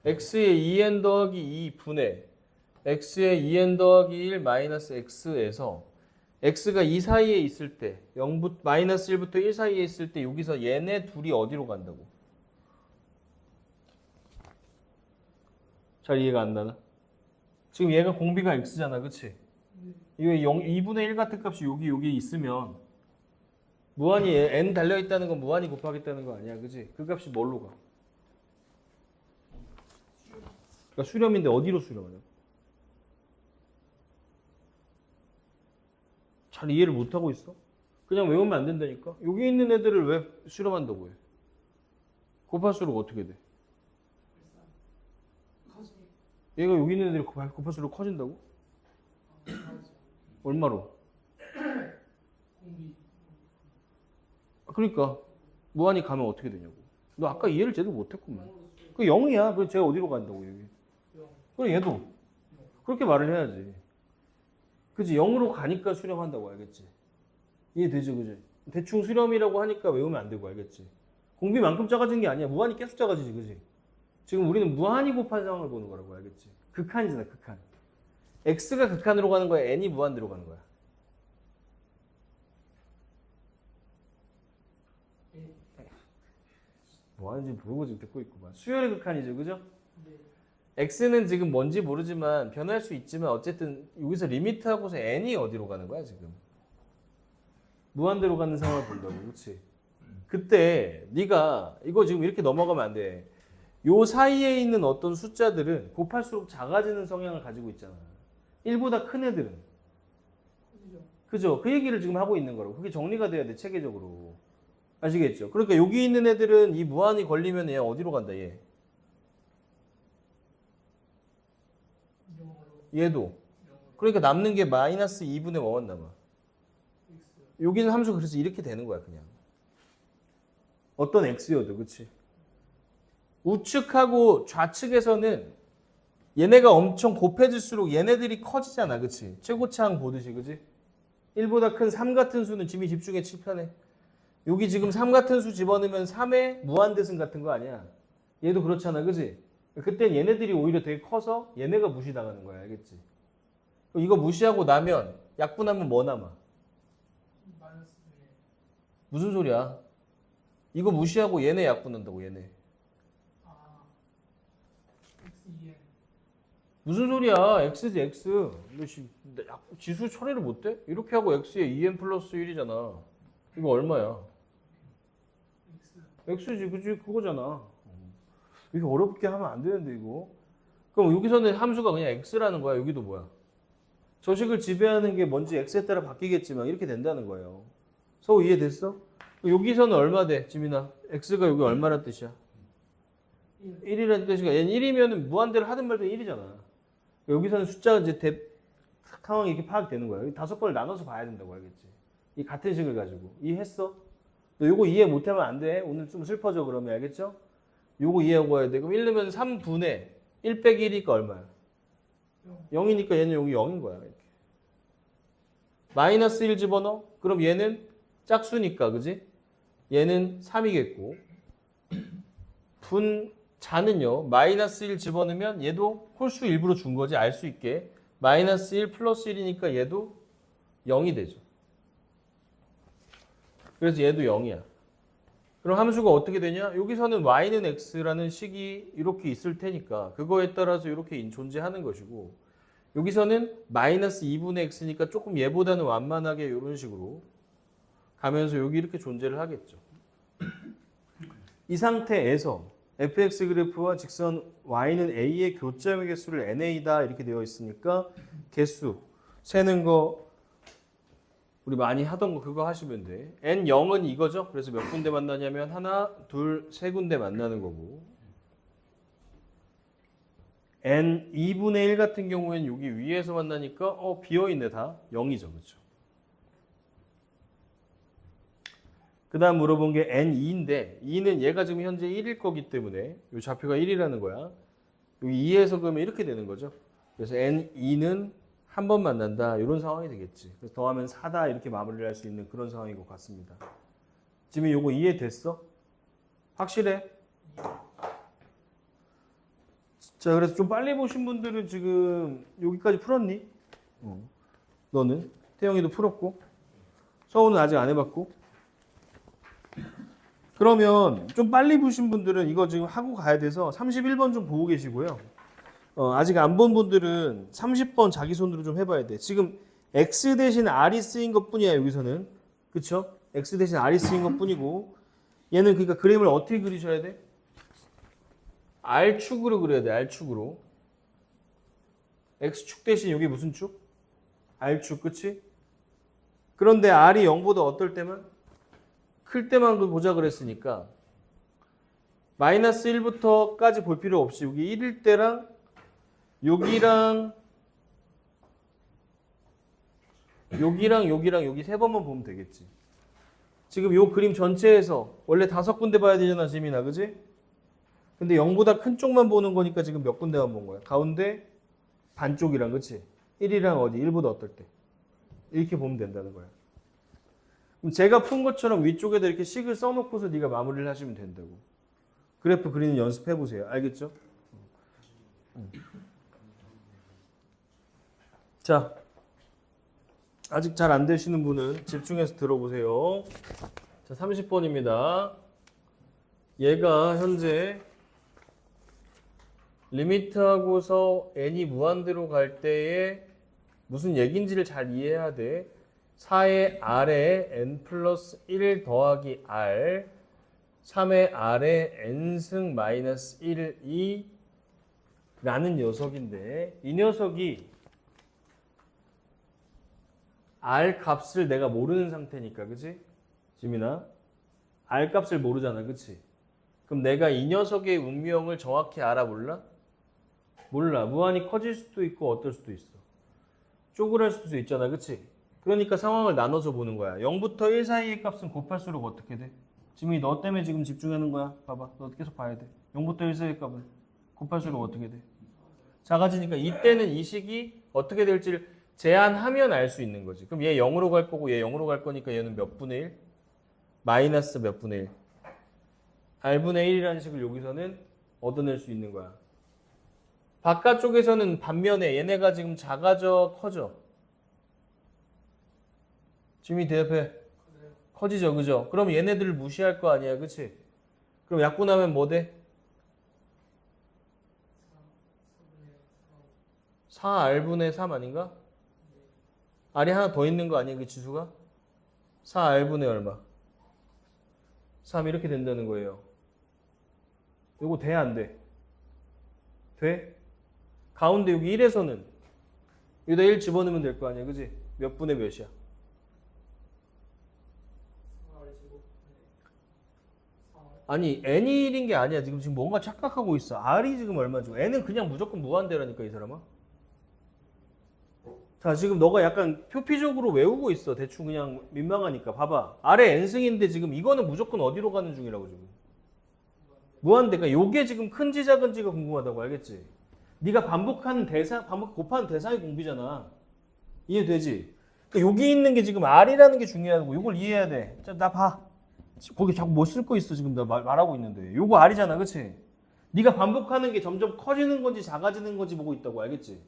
x의 2n 더하기 2분의 x의 2n 더하기 1 마이너스 x에서 x가 이 사이에 있을 때 마이너스 1부터 1 사이에 있을 때 여기서 얘네 둘이 어디로 간다고? 잘 이해가 안 나나? 지금 얘가 공비가 x잖아, 그치? 이거 2분의 1 같은 값이 여기 있으면 무한히 n 달려있다는 건 무한히 곱하겠다는 거 아니야, 그치? 그 값이 뭘로 가? 그러니까 수렴인데 어디로 수렴하냐? 잘 이해를 못하고 있어? 그냥 외우면 안 된다니까? 여기 있는 애들을 왜 수렴한다고 해? 곱할수록 어떻게 돼? 얘가 여기 있는 애들이 곱할수록 커진다고? 얼마로? 그러니까 무한히 가면 어떻게 되냐고. 너 아까 이해를 제대로 못했구만. 그 0이야. 그럼 쟤가 어디로 간다고 여기. 그래 얘도 그렇게 말을 해야지. 그치? 0으로 가니까 수렴한다고 알겠지? 이해되죠? 그지? 대충 수렴이라고 하니까 외우면 안 되고 알겠지? 공비만큼 작아진 게 아니야. 무한히 계속 작아지지, 그지? 지금 우리는 무한히 곱한 상황을 보는 거라고 알겠지? 극한이잖아, 극한. x가 극한으로 가는 거야, n이 무한대로 가는 거야. 뭐 하는지 모르고 지금 듣고 있구만. 수열의 극한이죠, 그죠? x는 지금 뭔지 모르지만 변할 수 있지만 어쨌든 여기서 리미트하고서 n이 어디로 가는 거야 지금? 무한대로 가는 상황을 본다고, 그렇지? 그때 네가 이거 지금 이렇게 넘어가면 안 돼. 요 사이에 있는 어떤 숫자들은 곱할수록 작아지는 성향을 가지고 있잖아. 1보다 큰 애들은. 그죠? 그 얘기를 지금 하고 있는 거라고. 그게 정리가 돼야 돼, 체계적으로. 아시겠죠? 그러니까 여기 있는 애들은 이 무한히 걸리면 얘 어디로 간다, 얘? 얘도. 그러니까 남는 게 마이너스 2분의 1만 남아. 여기는 함수 그래서 이렇게 되는 거야, 그냥. 어떤 x여도, 그치? 우측하고 좌측에서는 얘네가 엄청 곱해질수록 얘네들이 커지잖아, 그치? 최고차항 보듯이, 그치? 1보다 큰 3 같은 수는 지미 집중에 칠편해. 여기 지금 3 같은 수 집어넣으면 3의 무한대승 같은 거 아니야? 얘도 그렇잖아, 그치? 그땐 얘네들이 오히려 되게 커서 얘네가 무시당하는 거야, 알겠지? 이거 무시하고 나면 약분하면 뭐 남아? 무슨 소리야? 이거 무시하고 얘네 약분한다고, 얘네. 무슨 소리야? x지 x. 너 지수 처리를 못해? 이렇게 하고 x에 2n 플러스 1이잖아. 이거 얼마야? x지, 그지? 그거잖아. 이게 어렵게 하면 안 되는데 이거. 그럼 여기서는 함수가 그냥 x라는 거야. 여기도 뭐야? 저 식을 지배하는 게 뭔지 x에 따라 바뀌겠지만 이렇게 된다는 거예요. 서우 이해됐어? 여기서는 얼마 돼, 지민아? x가 여기 얼마란 뜻이야? 1이라는 뜻이니까 얘는 1이면 무한대로 하든 말든 1이잖아. 여기서는 숫자가 이제 상황이 이렇게 파악되는 거야. 5번을 나눠서 봐야 된다고 알겠지? 이 같은 식을 가지고. 이해했어? 너 요거 이해 못하면 안 돼. 오늘 좀 슬퍼져 그러면 알겠죠? 요거 이해하고 와야 돼. 그럼 1 넣으면 3분의 1 빼기 1이니까 얼마야? 0이니까 얘는 여기 0인 거야. 이렇게. 마이너스 1 집어넣어? 그럼 얘는 짝수니까, 그지? 얘는 3이겠고. 자는요, 마이너스 1 집어넣으면 얘도 홀수 일부러 준 거지, 알 수 있게. 마이너스 1 플러스 1이니까 얘도 0이 되죠. 그래서 얘도 0이야. 그럼 함수가 어떻게 되냐? 여기서는 y는 x라는 식이 이렇게 있을 테니까 그거에 따라서 이렇게 존재하는 것이고, 여기서는 마이너스 2분의 x니까 조금 얘보다는 완만하게 이런 식으로 가면서 여기 이렇게 존재를 하겠죠. 이 상태에서 fx 그래프와 직선 y는 a의 교점의 개수를 na다 이렇게 되어 있으니까 개수 세는 거 우리 많이 하던 거 그거 하시면 돼. n0은 이거죠. 그래서 몇 군데 만나냐면 하나, 둘, 세 군데 만나는 거고, n 2분의 1 같은 경우에는 여기 위에서 만나니까 비어있네 다 0이죠. 그렇죠? 그 다음 물어본 게 n2인데 2는 얘가 지금 현재 1일 거기 때문에 이 좌표가 1이라는 거야. 여기 2에서 그러면 이렇게 되는 거죠. 그래서 n2는 한 번 만난다 이런 상황이 되겠지. 그래서 더하면 4다 이렇게 마무리를 할 수 있는 그런 상황인 것 같습니다. 지금 요거 이해됐어? 확실해? 자, 그래서 좀 빨리 보신 분들은 지금 여기까지 풀었니? 너는? 태영이도 풀었고 서우는 아직 안 해봤고. 그러면 좀 빨리 보신 분들은 이거 지금 하고 가야 돼서 31번 좀 보고 계시고요. 아직 안 본 분들은 30번 자기 손으로 좀 해봐야 돼. 지금 x 대신 r이 쓰인 것 뿐이야 여기서는. 그쵸? x 대신 r이 쓰인 것 뿐이고 얘는 그러니까 그림을 어떻게 그리셔야 돼? R축으로 그려야 돼. R축으로. X축 대신 여기 무슨 축? R축. 그치? 그런데 R이 0보다 어떨 때만? 클 때만 보자 그랬으니까 마이너스 1부터까지 볼 필요 없이 여기 1일 때랑 여기랑 여기 세 번만 보면 되겠지. 지금 요 그림 전체에서 원래 5군데 봐야 되잖아, 지민아. 그지? 근데 0보다 큰 쪽만 보는 거니까 지금 몇 군데만 본 거야. 가운데 반쪽이랑, 그치? 1이랑 어디? 1보다 어떨 때? 이렇게 보면 된다는 거야. 그럼 제가 푼 것처럼 위쪽에다 이렇게 식을 써놓고서 네가 마무리를 하시면 된다고. 그래프 그리는 연습해보세요. 알겠죠? 자, 아직 잘 안 되시는 분은 집중해서 들어보세요. 자, 30번입니다. 얘가 현재 리미트하고서 n이 무한대로 갈 때에 무슨 얘기인지를 잘 이해해야 돼. 4의 r에 n 플러스 1 더하기 r 3의 r에 n승 마이너스 1이 라는 녀석인데 이 녀석이 r 값을 내가 모르는 상태니까, 그치? 지민아, r 값을 모르잖아, 그치? 그럼 내가 이 녀석의 운명을 정확히 알아 몰라? 몰라. 무한히 커질 수도 있고 어떨 수도 있어. 쪼그랄 수도 있잖아, 그치? 그러니까 상황을 나눠서 보는 거야. 0부터 1 사이의 값은 곱할수록 어떻게 돼? 지민이 너 때문에 지금 집중하는 거야. 봐봐, 너 계속 봐야 돼. 0부터 1 사이의 값은 곱할수록 어떻게 돼? 작아지니까 이때는 이 식이 어떻게 될지를 제한하면 알 수 있는 거지. 그럼 얘 0으로 갈 거고 얘 0으로 갈 거니까 얘는 몇 분의 1? 마이너스 몇 분의 1? r분의 1이라는 식을 여기서는 얻어낼 수 있는 거야. 바깥쪽에서는 반면에 얘네가 지금 작아져 커져? 지금이 대답해. 커지죠, 그죠? 그럼 얘네들을 무시할 거 아니야, 그치? 그럼 약분하면 뭐 돼? 4r분의 3 아닌가? r이 하나 더 있는 거 아니야, 그 지수가? 4r분의 얼마? 3 이렇게 된다는 거예요. 이거 돼, 안 돼? 돼? 가운데 여기 1에서는 여기다 1 집어넣으면 될 거 아니야, 그지? 몇 분의 몇이야? 아니, n이 1인 게 아니야. 지금 뭔가 착각하고 있어. r이 지금 얼마죠? n은 그냥 무조건 무한대라니까, 이 사람아. 자, 지금 너가 약간 표피적으로 외우고 있어. 대충 그냥 민망하니까. 봐봐. 아래 n승인데 지금 이거는 무조건 어디로 가는 중이라고 지금. 무한대. 그러니까 요게 지금 큰지 작은지가 궁금하다고, 알겠지? 네가 반복하는 대상, 곱하는 대상의 공비잖아. 이해되지? 그러니까 여기 있는 게 지금 r이라는 게 중요하고 이걸 이해해야 돼. 자, 나 봐. 거기 자꾸 뭐 쓸 거 있어. 지금 나 말하고 있는데. 요거 r이잖아, 그치? 네가 반복하는 게 점점 커지는 건지 작아지는 건지 보고 있다고, 알겠지?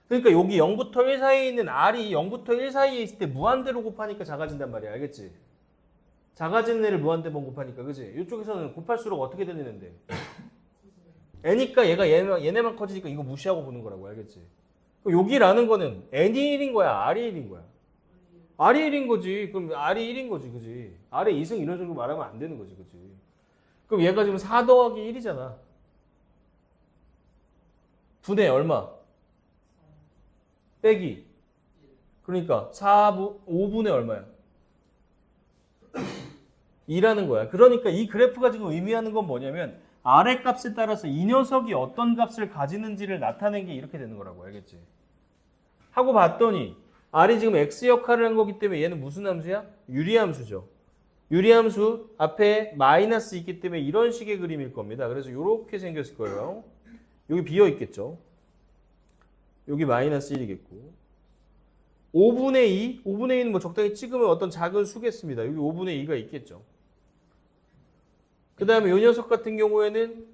그러니까 여기 0부터 1 사이에 있는 r이 0부터 1 사이에 있을 때 무한대로 곱하니까 작아진단 말이야. 알겠지? 작아지는 애를 무한대번 곱하니까, 그지? 이쪽에서는 곱할수록 어떻게 되는데? n이니까 얘네만 커지니까 이거 무시하고 보는 거라고, 알겠지? 여기라는 거는 n이 1인 거야, r이 1인 거야? r이 1인 거지. 그럼 r이 1인 거지, 그지? r의 2승 이런 식으로 말하면 안 되는 거지, 그지? 그럼 얘가 지금 4 더하기 1이잖아. 분의 얼마? 빼기. 그러니까 5분의 얼마야? 2라는 거야. 그러니까 이 그래프가 지금 의미하는 건 뭐냐면 R의 값에 따라서 이 녀석이 어떤 값을 가지는지를 나타낸 게 이렇게 되는 거라고. 알겠지? 하고 봤더니 R이 지금 X 역할을 한 거기 때문에 얘는 무슨 함수야? 유리함수죠. 유리함수 앞에 마이너스 있기 때문에 이런 식의 그림일 겁니다. 그래서 이렇게 생겼을 거예요. 여기 비어 있겠죠. 여기 마이너스 1이겠고 5분의 2? 5분의 2는 뭐 적당히 찍으면 어떤 작은 수겠습니다. 여기 5분의 2가 있겠죠. 그 다음에 이 녀석 같은 경우에는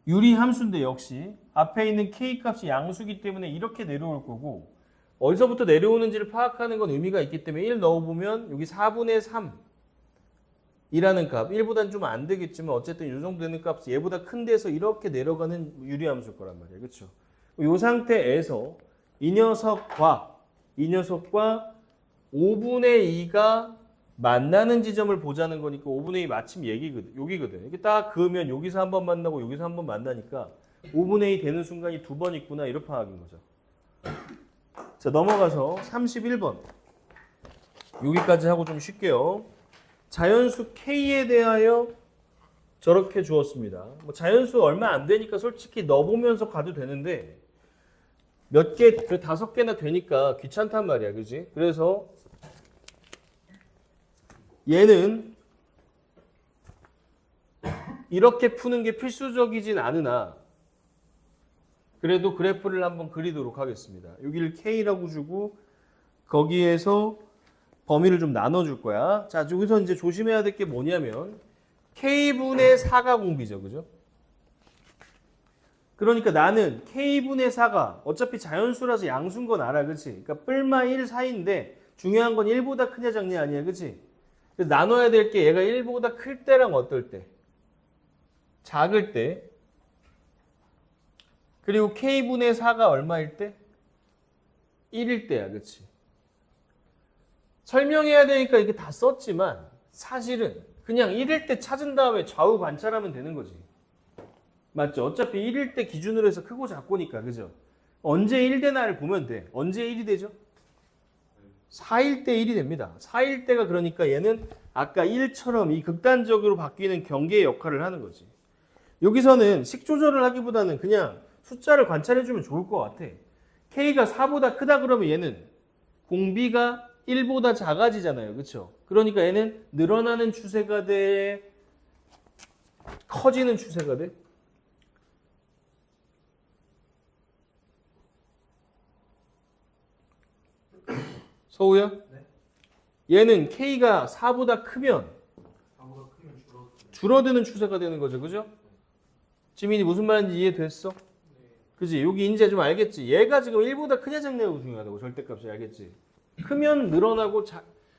유리함수인데 역시 앞에 있는 K값이 양수기 때문에 이렇게 내려올 거고 어디서부터 내려오는지를 파악하는 건 의미가 있기 때문에 1 넣어보면 여기 4분의 3이라는 값 1보다는 좀 안 되겠지만 어쨌든 이 정도 되는 값 얘보다 큰 데서 이렇게 내려가는 유리함수일 거란 말이에요. 그렇죠? 이 상태에서 이 녀석과 5분의 2가 만나는 지점을 보자는 거니까 5분의 2 마침 여기거든. 이렇게 딱 그으면 여기서 한 번 만나고 여기서 한 번 만나니까 5분의 2 되는 순간이 두 번 있구나 이런 파악인 거죠. 자, 넘어가서 31번. 여기까지 하고 좀 쉴게요. 자연수 K에 대하여 저렇게 주었습니다. 뭐 자연수 얼마 안 되니까 솔직히 넣어보면서 가도 되는데 몇 개, 5개나 되니까 귀찮단 말이야. 그지? 그래서 얘는 이렇게 푸는 게 필수적이진 않으나 그래도 그래프를 한번 그리도록 하겠습니다. 여기를 K라고 주고 거기에서 범위를 좀 나눠줄 거야. 자, 여기서 이제 조심해야 될 게 뭐냐면 K분의 4가 공비죠. 그죠? 그러니까 나는 K분의 4가 어차피 자연수라서 양수인 건 알아. 그치? 그러니까 뿔마 1 사이인데 중요한 건 1보다 크냐 작냐 아니야. 그치? 그래서 나눠야 될 게 얘가 1보다 클 때랑 어떨 때? 작을 때. 그리고 K분의 4가 얼마일 때? 1일 때야. 그치? 설명해야 되니까 이게 다 썼지만 사실은 그냥 1일 때 찾은 다음에 좌우 관찰하면 되는 거지. 맞죠? 어차피 1일 때 기준으로 해서 크고 작고니까. 그죠? 언제 1 되나를 보면 돼. 언제 1이 되죠? 4일 때 1이 됩니다. 4일 때가 그러니까 얘는 아까 1처럼 이 극단적으로 바뀌는 경계의 역할을 하는 거지. 여기서는 식 조절을 하기보다는 그냥 숫자를 관찰해주면 좋을 것 같아. K가 4보다 크다 그러면 얘는 공비가 1보다 작아지잖아요. 그렇죠? 그러니까 얘는 늘어나는 추세가 돼? 커지는 추세가 돼? 서우야? 네. 얘는 K가 4보다 크면 4보다 크면 줄어드는 추세가 되는 거죠. 그죠? 지민이 무슨 말인지 이해됐어? 네. 그지? 여기 이제 좀 알겠지? 얘가 지금 1보다 크냐 작냐가 중요하다고. 절대값이 알겠지? 크면 늘어나고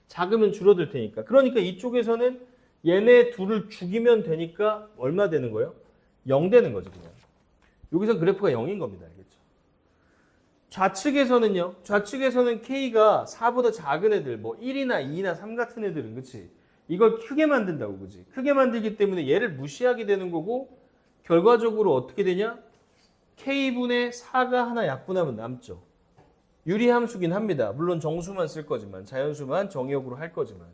작으면 줄어들 테니까. 그러니까 이쪽에서는 얘네 둘을 죽이면 되니까 얼마 되는 거예요? 0 되는 거죠. 그냥. 여기서 그래프가 0인 겁니다. 알겠죠? 좌측에서는요. 좌측에서는 K가 4보다 작은 애들 뭐 1이나 2나 3 같은 애들은 그치? 이걸 크게 만든다고. 그치? 크게 만들기 때문에 얘를 무시하게 되는 거고 결과적으로 어떻게 되냐? K분의 4가 하나 약분하면 남죠. 유리함수긴 합니다. 물론 정수만 쓸 거지만 자연수만 정의역으로 할 거지만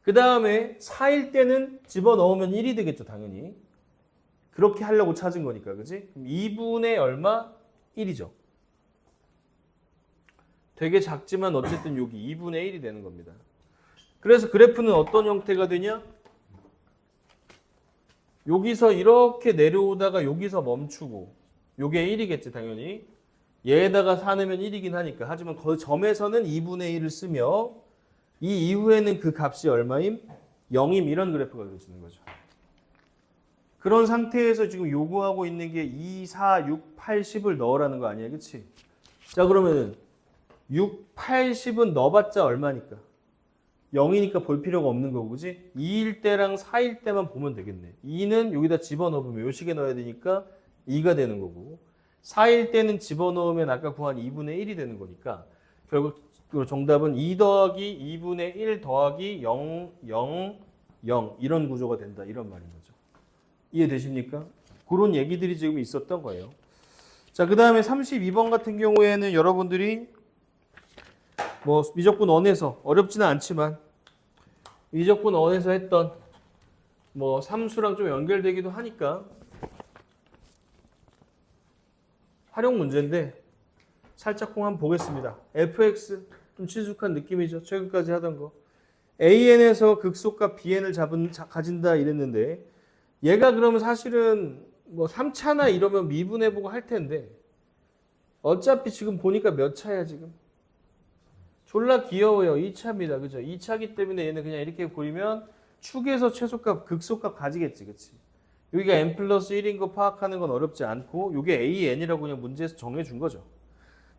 그 다음에 4일 때는 집어넣으면 1이 되겠죠. 당연히. 그렇게 하려고 찾은 거니까. 그치? 그럼 2분의 얼마? 1이죠. 되게 작지만 어쨌든 여기 2분의 1이 되는 겁니다. 그래서 그래프는 어떤 형태가 되냐? 여기서 이렇게 내려오다가 여기서 멈추고 요게 1이겠지 당연히. 얘에다가 4 넣으면 1이긴 하니까. 하지만 그 점에서는 2분의 1을 쓰며 이 이후에는 그 값이 얼마임? 0임. 이런 그래프가 그려지는 거죠. 그런 상태에서 지금 요구하고 있는 게 2, 4, 6, 8, 10을 넣으라는 거 아니야. 그치? 자 그러면은 6, 8, 10은 넣어봤자 얼마니까? 0이니까 볼 필요가 없는 거고, 그지? 2일 때랑 4일 때만 보면 되겠네. 2는 여기다 집어넣으면 요 식에 넣어야 되니까 2가 되는 거고 4일 때는 집어넣으면 아까 구한 2분의 1이 되는 거니까 결국 정답은 2 더하기 2분의 1 더하기 0, 0, 0 이런 구조가 된다. 이런 말인 거죠. 이해되십니까? 그런 얘기들이 지금 있었던 거예요. 자, 그 다음에 32번 같은 경우에는 여러분들이 뭐 미적분 원에서 어렵지는 않지만 미적분 원에서 했던 뭐 함수랑 좀 연결되기도 하니까 활용 문제인데 살짝 한번 보겠습니다. fx 좀 친숙한 느낌이죠. 최근까지 하던 거. an에서 극소값 bn을 가진다 이랬는데 얘가 그러면 사실은 뭐 3차나 이러면 미분해보고 할 텐데 어차피 지금 보니까 몇 차야 지금? 졸라 귀여워요. 2차입니다. 그죠? 2차기 때문에 얘는 그냥 이렇게 보이면 축에서 최소값, 극소값 가지겠지. 그치? 여기가 n 플러스 1인 거 파악하는 건 어렵지 않고 요게 an이라고 그냥 문제에서 정해준 거죠.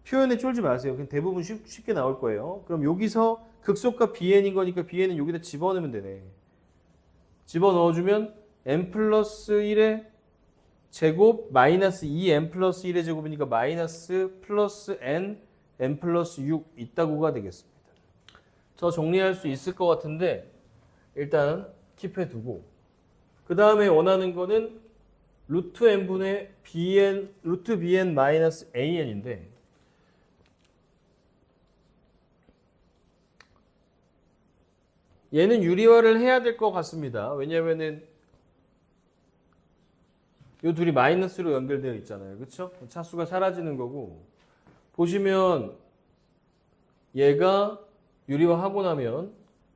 표현에 쫄지 마세요. 그냥 대부분 쉽게 나올 거예요. 그럼 여기서 극소값 bn인 거니까 bn은 여기다 집어넣으면 되네. 집어넣어주면 n 플러스 1의 제곱 마이너스 2n 플러스 1의 제곱이니까 마이너스 플러스 n 플러스 6 있다고가 되겠습니다. 저 정리할 수 있을 것 같은데 일단 킵해두고 그 다음에 원하는 거는 루트 n분의 bn, 루트 bn 마이너스 an인데 얘는 유리화를 해야 될 것 같습니다. 왜냐면은 이 둘이 마이너스로 연결되어 있잖아요. 그렇죠? 차수가 사라지는 거고 보시면 얘가 유리화하고 나면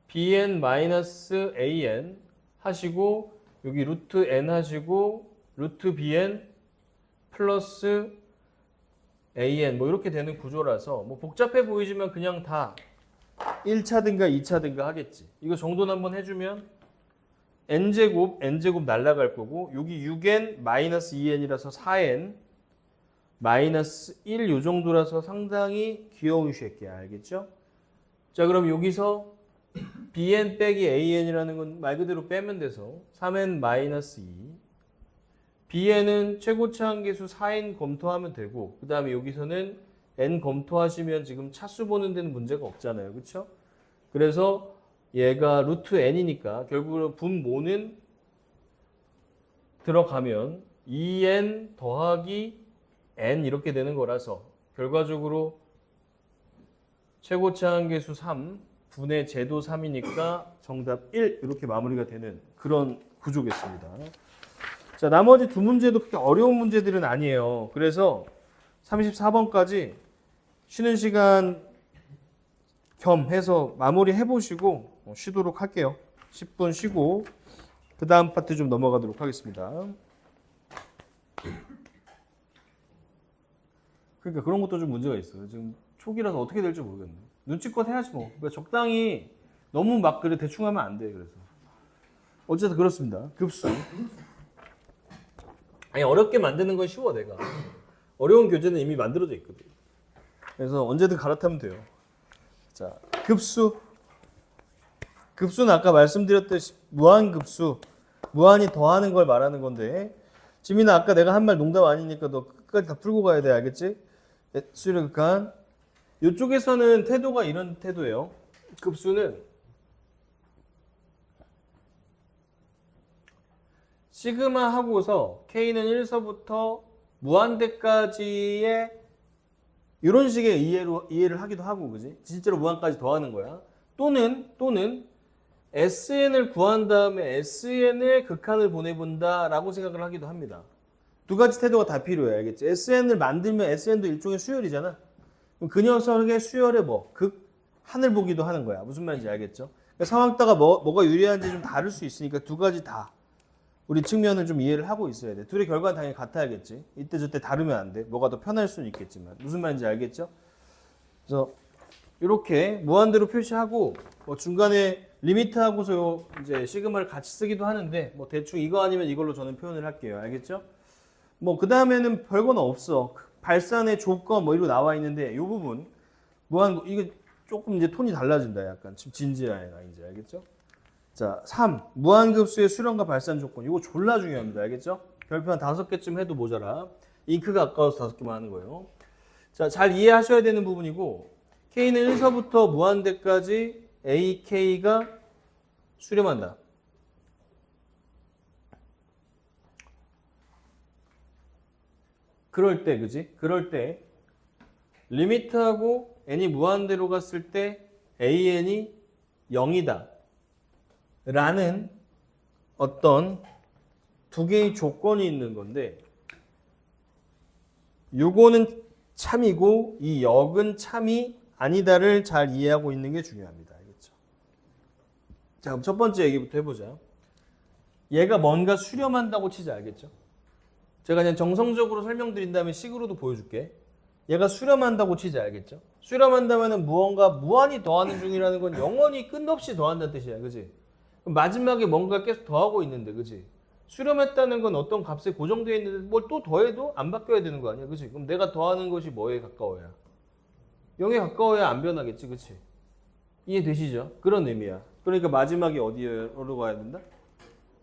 bn-an 하시고 여기 루트 n 하시고 루트 bn 플러스 an 뭐 이렇게 되는 구조라서 뭐 복잡해 보이지만 그냥 다 1차든가 2차든가 하겠지. 이거 정돈 한번 해주면 n제곱 날라갈 거고 여기 6n 마이너스 2n이라서 4n 마이너스 1 요 정도라서 상당히 귀여운 쉐끼야. 알겠죠? 자 그럼 여기서 bn 빼기 an이라는 건 말 그대로 빼면 돼서 3n 마이너스 2 bn은 최고차 한계수 4n 검토하면 되고 그 다음에 여기서는 n 검토하시면 지금 차수 보는 데는 문제가 없잖아요. 그렇죠? 그래서 얘가 루트 n이니까 결국은 분모는 들어가면 2n 더하기 n 이렇게 되는 거라서 결과적으로 최고차 한계수 3 분의 제도 3이니까 정답 1 이렇게 마무리가 되는 그런 구조겠습니다. 자 나머지 두 문제도 그렇게 어려운 문제들은 아니에요. 그래서 34번까지 쉬는 시간 겸 해서 마무리 해보시고 쉬도록 할게요. 10분 쉬고 그 다음 파트 좀 넘어가도록 하겠습니다. 그러니까 그런 것도 좀 문제가 있어요. 지금 초기라서 어떻게 될지 모르겠네. 눈치껏 해야지 뭐. 그러니까 적당히 너무 막 그래 대충 하면 안 돼. 그래서 어쨌든 그렇습니다. 급수. 아니 어렵게 만드는 건 쉬워 내가. 어려운 교재는 이미 만들어져 있거든. 그래서 언제든 갈아타면 돼요. 자, 급수. 급수는 아까 말씀드렸듯이 무한급수. 무한히 더하는 걸 말하는 건데 지민아 아까 내가 한 말 농담 아니니까 너 끝까지 다 풀고 가야 돼. 알겠지? 수열의 극한. 이쪽에서는 태도가 이런 태도예요. 급수는 시그마 하고서 K는 1서부터 무한대까지의 이런 식의 이해를 하기도 하고, 그지? 진짜로 무한까지 더하는 거야. 또는 SN을 구한 다음에 SN의 극한을 보내본다라고 생각을 하기도 합니다. 두 가지 태도가 다 필요해, 알겠지? SN을 만들면 SN도 일종의 수열이잖아. 그럼 그 녀석의 수열의 극한을 보기도 하는 거야. 무슨 말인지 알겠죠? 그러니까 상황 따가 뭐가 유리한지 좀 다를 수 있으니까 두 가지 다 우리 측면을 좀 이해를 하고 있어야 돼. 둘의 결과는 당연히 같아야겠지. 이때 저때 다르면 안 돼. 뭐가 더 편할 수는 있겠지만. 무슨 말인지 알겠죠? 그래서 이렇게 무한대로 표시하고 뭐 중간에 리미트하고서 이제 시그마를 같이 쓰기도 하는데 뭐 대충 이거 아니면 이걸로 저는 표현을 할게요. 알겠죠? 뭐 그 다음에는 별건 없어. 발산의 조건 뭐 이로 나와 있는데 이 부분 이거 조금 이제 톤이 달라진다. 약간 진지하게 이제 알겠죠? 자, 3. 무한급수의 수렴과 발산 조건. 이거 졸라 중요합니다. 알겠죠? 별표 한 5개쯤 해도 모자라. 잉크가 아까워서 5개만 하는 거예요. 자, 잘 이해하셔야 되는 부분이고 K는 1서부터 무한대까지 AK가 수렴한다. 그럴 때, 그지? 그럴 때 리미트하고 n이 무한대로 갔을 때 AN이 0이다. 라는 어떤 두 개의 조건이 있는 건데 요거는 참이고 이 역은 참이 아니다를 잘 이해하고 있는 게 중요합니다. 알겠죠? 자, 그럼 첫 번째 얘기부터 해보자. 얘가 뭔가 수렴한다고 치자. 알겠죠? 제가 그냥 정성적으로 설명드린다면 식으로도 보여줄게. 얘가 수렴한다고 치자. 알겠죠? 수렴한다면 무언가 무한히 더하는 중이라는 건 영원히 끝없이 더한다는 뜻이야. 그지? 그럼 마지막에 뭔가 계속 더하고 있는데, 그지? 수렴했다는 건 어떤 값에 고정되어 있는데 뭘 또 더해도 안 바뀌어야 되는 거 아니야. 그지? 그럼 내가 더하는 것이 뭐에 가까워야? 0에 가까워야 안 변하겠지. 그치? 이해되시죠? 그런 의미야. 그러니까 마지막에 어디로 가야 된다?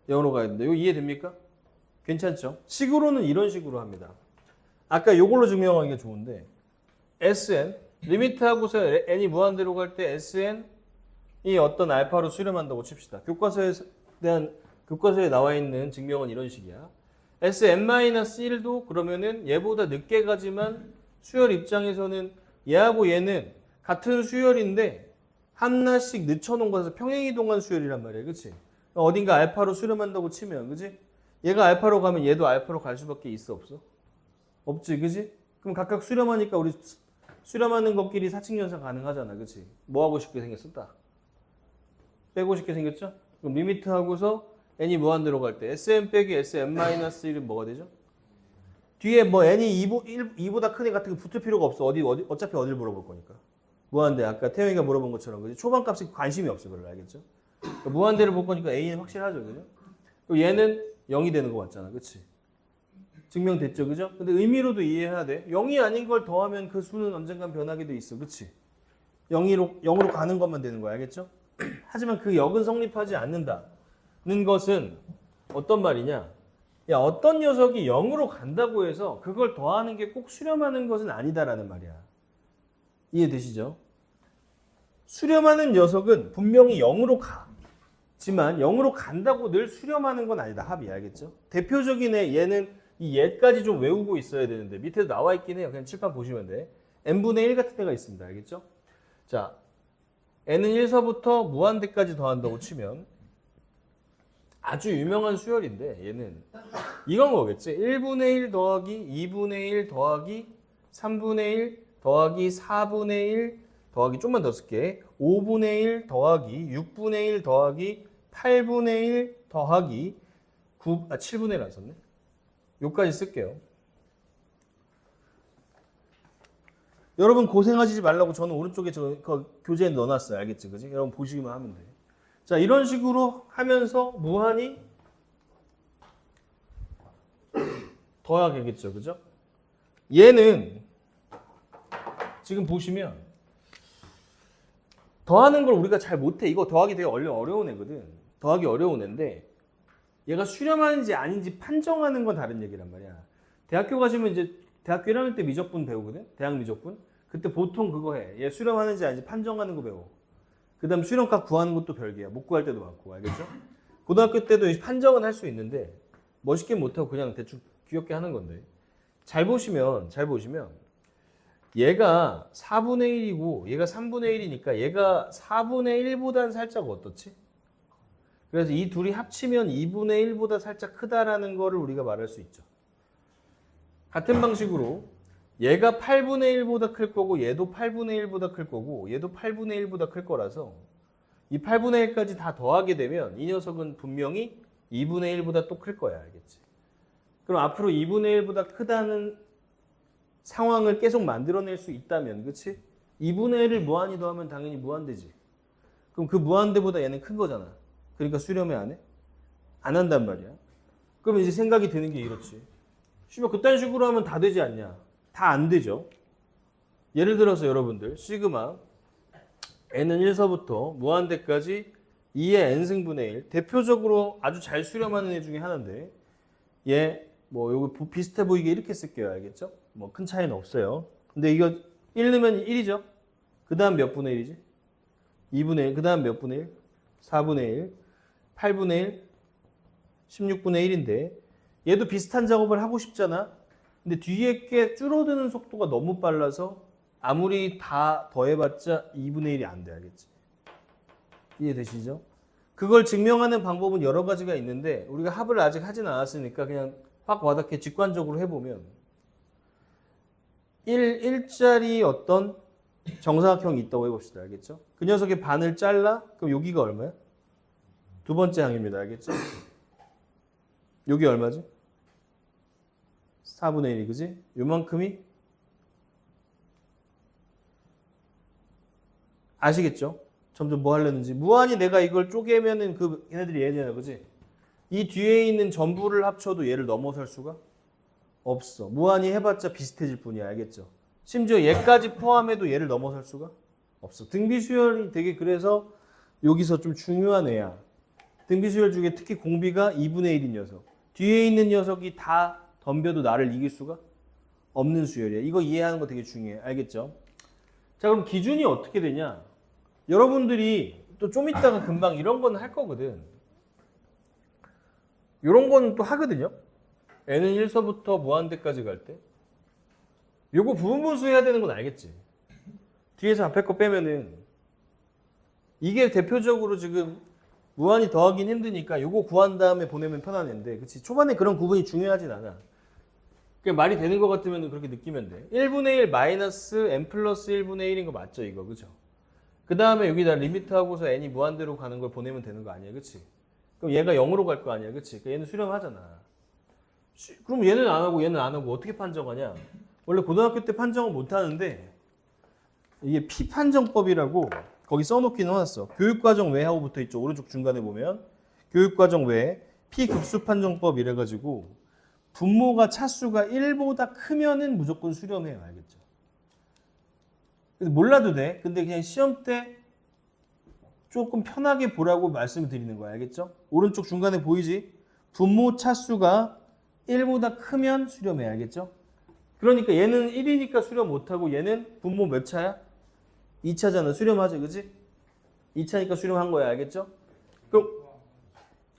0으로 가야 된다. 이거 이해됩니까? 괜찮죠? 식으로는 이런 식으로 합니다. 아까 이걸로 증명하기가 좋은데 Sn, 리미트하고서 n이 무한대로 갈 때 Sn이 어떤 알파로 수렴한다고 칩시다. 교과서에 나와 있는 증명은 이런 식이야. Sn-1도 그러면은 얘보다 늦게 가지만 수열 입장에서는 얘하고 얘는 같은 수열인데 하나씩 늦춰놓은 거라서 평행이동한 수열이란 말이야. 그치? 어딘가 알파로 수렴한다고 치면, 그치? 얘가 알파로 가면 얘도 알파로 갈 수밖에 있어, 없어? 없지, 그치? 그럼 각각 수렴하니까 우리 수렴하는 것끼리 사칙연산 가능하잖아, 그치? 뭐 하고 싶게 생겼어? 딱 빼고 싶게 생겼죠? 그럼 리미트 하고서 n이 무한대로 갈 때 Sn 빼기 Sn-1은 뭐가 되죠? 뒤에 뭐 n이 2보다 큰 애 같은 거 붙을 필요가 없어. 어차피 어딜 물어볼 거니까. 무한대. 아까 태영이가 물어본 것처럼. 그지? 초반값에 관심이 없어. 별로 알겠죠? 그러니까 무한대를 볼 거니까 a는 확실하죠. 그죠? 그리고 얘는 0이 되는 거 맞잖아. 그치? 증명됐죠. 그죠? 근데 의미로도 이해해야 돼. 0이 아닌 걸 더하면 그 수는 언젠간 변하게 돼 있어. 그치? 0으로 가는 것만 되는 거야. 알겠죠? 하지만 그 역은 성립하지 않는다는 것은 어떤 말이냐? 야, 어떤 녀석이 0으로 간다고 해서 그걸 더하는 게 꼭 수렴하는 것은 아니다라는 말이야. 이해되시죠? 수렴하는 녀석은 분명히 0으로 가지만 0으로 간다고 늘 수렴하는 건 아니다. 합이. 알겠죠? 대표적인 얘는 이 얘까지 좀 외우고 있어야 되는데 밑에도 나와 있긴 해요. 그냥 칠판 보시면 돼. n분의 1 같은 데가 있습니다. 알겠죠? 자, n은 1서부터 무한대까지 더한다고 치면 아주 유명한 수열인데 얘는 이건 거겠지. 1분의 1 더하기 2분의 1 더하기 3분의 1 더하기 4분의 1 더하기 좀만 더 쓸게. 5분의 1 더하기 6분의 1 더하기 8분의 1 더하기 7분의 1 안 썼네. 요까지 쓸게요. 여러분 고생하시지 말라고 저는 오른쪽에 교재에 넣어놨어요. 알겠지? 그지? 여러분 보시기만 하면 돼. 자, 이런 식으로 하면서 무한히 더하겠죠. 그죠? 얘는 지금 보시면 더하는 걸 우리가 잘 못해. 이거 더하기 되게 어려운 애거든. 더하기 어려운 애인데 얘가 수렴하는지 아닌지 판정하는 건 다른 얘기란 말이야. 대학교 가시면 이제 대학교 1학년 때 미적분 배우거든. 대학 미적분. 그때 보통 그거 해. 얘 수렴하는지 아닌지 판정하는 거 배워. 그 다음 수렴값 구하는 것도 별개야. 못 구할 때도 많고. 알겠죠? 고등학교 때도 판정은 할 수 있는데 멋있게 못하고 그냥 대충 귀엽게 하는 건데 잘 보시면 얘가 4분의 1이고 얘가 3분의 1이니까 얘가 4분의 1보다는 살짝 어떻지? 그래서 이 둘이 합치면 2분의 1보다 살짝 크다라는 거를 우리가 말할 수 있죠. 같은 방식으로 얘가 8분의 1보다 클 거고 얘도 8분의 1보다 클 거고 얘도 8분의 1보다 클 거라서 이 8분의 1까지 다 더하게 되면 이 녀석은 분명히 2분의 1보다 또 클 거야. 알겠지? 그럼 앞으로 2분의 1보다 크다는 상황을 계속 만들어낼 수 있다면, 그치? 2분의 1을 무한히 더하면 당연히 무한대지. 그럼 그 무한대보다 얘는 큰 거잖아. 그러니까 수렴해 안 해? 안 한단 말이야. 그럼 이제 생각이 드는 게 이렇지. 씨발 그딴 식으로 하면 다 되지 않냐? 다 안 되죠. 예를 들어서 여러분들 시그마 n은 1서부터 무한대까지 2의 n승분의 1 대표적으로 아주 잘 수렴하는 애 중에 하나인데 얘 뭐 요거 비슷해 보이게 이렇게 쓸게요. 알겠죠? 뭐 큰 차이는 없어요. 근데 이거 1 넣으면 1이죠. 그 다음 몇 분의 1이지? 2분의 1. 그 다음 몇 분의 1? 4분의 1. 8분의 1. 16분의 1인데 얘도 비슷한 작업을 하고 싶잖아. 근데 뒤에 게 줄어드는 속도가 너무 빨라서 아무리 다 더해봤자 2분의 1이 안 돼. 알겠지? 이해되시죠? 그걸 증명하는 방법은 여러 가지가 있는데 우리가 합을 아직 하진 않았으니까 그냥 확 와닿게 직관적으로 해보면 1짜리 어떤 정사각형이 있다고 해봅시다. 알겠죠? 그 녀석의 반을 잘라? 그럼 여기가 얼마야? 두 번째 항입니다. 알겠죠? 여기 얼마지? 4분의 1이 그지? 요만큼이? 아시겠죠? 점점 뭐 하려는지. 무한히 내가 이걸 쪼개면은 그 얘네들이 얘네야 그지? 이 뒤에 있는 전부를 합쳐도 얘를 넘어설 수가 없어. 무한히 해봤자 비슷해질 뿐이야. 알겠죠? 심지어 얘까지 포함해도 얘를 넘어설 수가 없어. 등비수열이 되게 그래서 여기서 좀 중요한 애야. 등비수열 중에 특히 공비가 2분의 1인 녀석. 뒤에 있는 녀석이 다 덤벼도 나를 이길 수가 없는 수열이야. 이거 이해하는 거 되게 중요해. 알겠죠? 자, 그럼 기준이 어떻게 되냐? 여러분들이 또 좀 이따가 금방 이런 건 할 거거든. 이런 거는 또 하거든요. n은 1서부터 무한대까지 갈 때. 요거 부분분수 해야 되는 건 알겠지? 뒤에서 앞에 거 빼면은 이게 대표적으로 지금 무한히 더하긴 힘드니까 요거 구한 다음에 보내면 편한 애인데 그치? 초반에 그런 구분이 중요하진 않아. 그냥 말이 되는 것 같으면 그렇게 느끼면 돼. 1분의 1 마이너스 n 플러스 1분의 1인 거 맞죠 이거 그죠? 그 다음에 여기다 리미트하고서 n이 무한대로 가는 걸 보내면 되는 거 아니야 그치? 그럼 얘가 0으로 갈 거 아니야 그치? 그러니까 얘는 수렴하잖아. 그럼 얘는 안 하고 얘는 안 하고 어떻게 판정하냐? 원래 고등학교 때 판정은 못 하는데 이게 피판정법이라고 거기 써놓긴 해놨어. 교육과정 외하고 붙어 있죠. 오른쪽 중간에 보면 교육과정 외 피급수 판정법 이래가지고 분모가 차수가 1보다 크면은 무조건 수렴해요. 알겠죠? 몰라도 돼. 근데 그냥 시험 때 조금 편하게 보라고 말씀을 드리는 거야. 알겠죠? 오른쪽 중간에 보이지? 분모 차수가 1보다 크면 수렴해. 알겠죠? 그러니까 얘는 1이니까 수렴 못하고 얘는 분모 몇 차야? 2차잖아. 수렴하지. 그지? 2차니까 수렴한 거야. 알겠죠? 그럼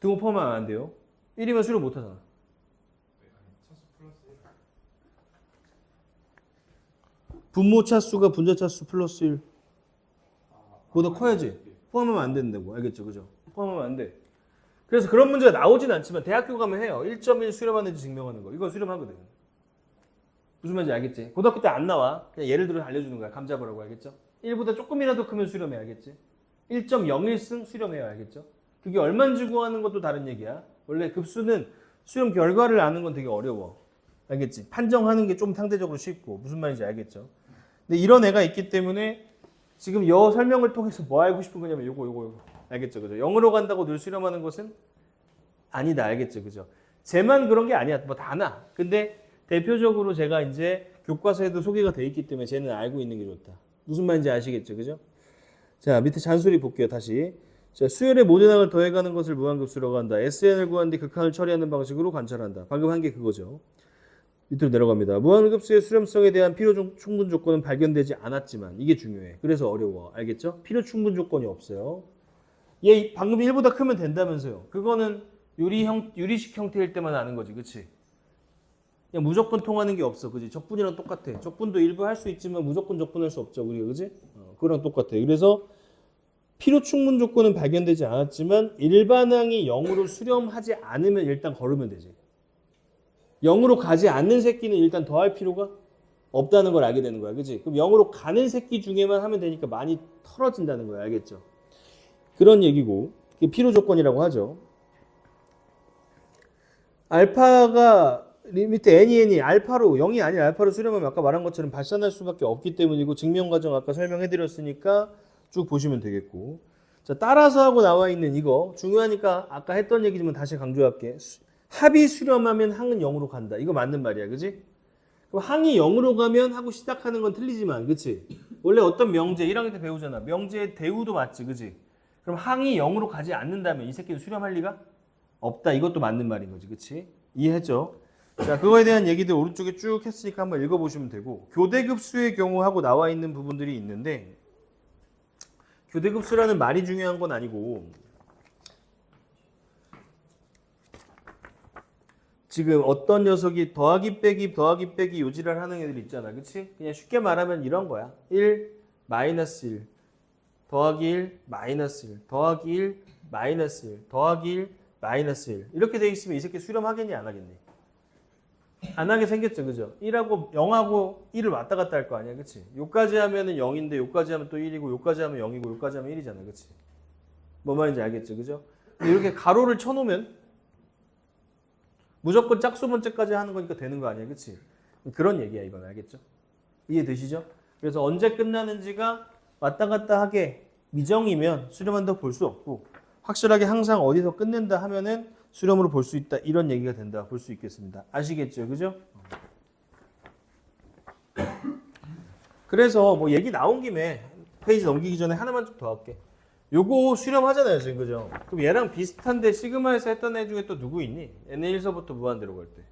등호 포함하면 안 돼요. 1이면 수렴 못하잖아. 분모 차수가 분자 차수 플러스 1 보다 커야지. 포함하면 안 된다고. 알겠죠? 그죠? 포함하면 안 돼. 그래서 그런 문제가 나오진 않지만 대학교 가면 해요. 1.1 수렴하는지 증명하는 거. 이거 수렴하거든. 무슨 말인지 알겠지? 고등학교 때 안 나와. 그냥 예를 들어 알려주는 거야. 감 잡으라고. 알겠죠? 1보다 조금이라도 크면 수렴해. 알겠지? 1.01승 수렴해요. 알겠죠? 그게 얼마인지 구하는 것도 다른 얘기야. 원래 급수는 수렴 결과를 아는 건 되게 어려워. 알겠지? 판정하는 게 좀 상대적으로 쉽고. 무슨 말인지 알겠죠? 근데 이런 애가 있기 때문에 지금 여 설명을 통해서 뭐 알고 싶은 거냐면 요거. 알겠죠? 그죠? 0으로 간다고 늘 수렴하는 것은 아니다. 알겠죠? 그죠? 쟤만 그런 게 아니야. 뭐 다 나. 근데 대표적으로 제가 이제 교과서에도 소개가 돼 있기 때문에 쟤는 알고 있는 게 좋다. 무슨 말인지 아시겠죠? 그죠? 자, 밑에 잔소리 볼게요. 다시. 자, 수열의 모든 항을 더해가는 것을 무한급수라고 한다. SN을 구한 뒤 극한을 처리하는 방식으로 관찰한다. 방금 한 게 그거죠. 밑으로 내려갑니다. 무한급수의 수렴성에 대한 필요 충분 조건은 발견되지 않았지만 이게 중요해. 그래서 어려워. 알겠죠? 필요 충분 조건이 없어요. 얘 방금 1보다 크면 된다면서요. 그거는 유리식 형태일 때만 아는 거지. 그치? 그냥 무조건 통하는 게 없어. 그지? 적분이랑 똑같아. 적분도 일부 할 수 있지만 무조건 적분할 수 없죠. 우리가. 그지? 그거랑 똑같아. 그래서 필요 충분 조건은 발견되지 않았지만 일반항이 0으로 수렴하지 않으면 일단 걸으면 되지. 0으로 가지 않는 새끼는 일단 더할 필요가 없다는 걸 알게 되는 거야. 그지? 그럼 0으로 가는 새끼 중에만 하면 되니까 많이 털어진다는 거야. 알겠죠? 그런 얘기고 그게 필요 조건이라고 하죠. 알파가 밑에 n이 알파로 0이 아닌 알파로 수렴하면 아까 말한 것처럼 발산할 수밖에 없기 때문이고 증명 과정 아까 설명해 드렸으니까 쭉 보시면 되겠고. 자, 따라서 하고 나와 있는 이거 중요하니까 아까 했던 얘기지만 다시 강조할게. 합이 수렴하면 항은 0으로 간다. 이거 맞는 말이야. 그지? 그럼 항이 0으로 가면 하고 시작하는 건 틀리지만 그치? 원래 어떤 명제 1학년 때 배우잖아. 명제의 대우도 맞지. 그지? 그럼 항이 0으로 가지 않는다면 이 새끼는 수렴할 리가 없다. 이것도 맞는 말인 거지. 그치? 이해했죠? 자, 그거에 대한 얘기들 오른쪽에 쭉 했으니까 한번 읽어보시면 되고 교대급수의 경우 하고 나와 있는 부분들이 있는데 교대급수라는 말이 중요한 건 아니고 지금 어떤 녀석이 더하기 빼기 요지랄 하는 애들 있잖아. 그치? 그냥 쉽게 말하면 이런 거야. 1, 마이너스 1, 더하기 1, 마이너스 1, 더하기 1, 마이너스 1 더하기 1 마이너스 1 이렇게 돼 있으면 이 새끼 수렴하겠니 안 하겠니? 안 하게 생겼죠. 그죠? 1하고 0하고 1을 왔다 갔다 할 거 아니야. 그치? 요까지 하면은 0인데 요까지 하면 또 1이고 요까지 하면 0이고 요까지 하면 1이잖아. 그치? 뭔 말인지 알겠죠? 그죠? 근데 이렇게 가로를 쳐놓으면 무조건 짝수 번째까지 하는 거니까 되는 거 아니야. 그치? 그런 얘기야 이건. 알겠죠? 이해되시죠? 그래서 언제 끝나는지가 왔다 갔다 하게 미정이면 수렴한다고 볼 수 없고 확실하게 항상 어디서 끝낸다 하면은 수렴으로 볼 수 있다. 이런 얘기가 된다. 볼 수 있겠습니다. 아시겠죠? 그죠? 그래서 뭐 얘기 나온 김에 페이지 넘기기 전에 하나만 좀 더 할게. 요거 수렴하잖아요. 지금 그죠? 그럼 얘랑 비슷한데 시그마에서 했던 애 중에 또 누구 있니? n의 1서부터 무한대로 갈 때.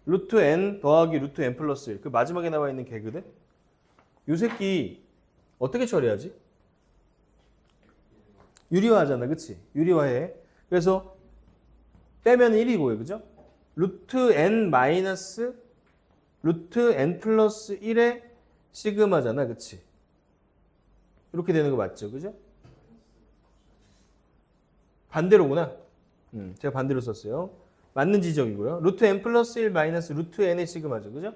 루트 n 더하기 루트 n 플러스 1. 그 마지막에 나와 있는 개그들. 요 새끼 어떻게 처리하지? 유리화하잖아. 그치? 유리화해. 그래서 빼면 1이고요. 그죠? 루트 n 마이너스 루트 n 플러스 1의 시그마잖아. 그치? 이렇게 되는 거 맞죠? 그죠? 반대로구나. 제가 반대로 썼어요. 맞는 지적이고요. 루트 n 플러스 1 마이너스 루트 n의 시그마죠. 그죠?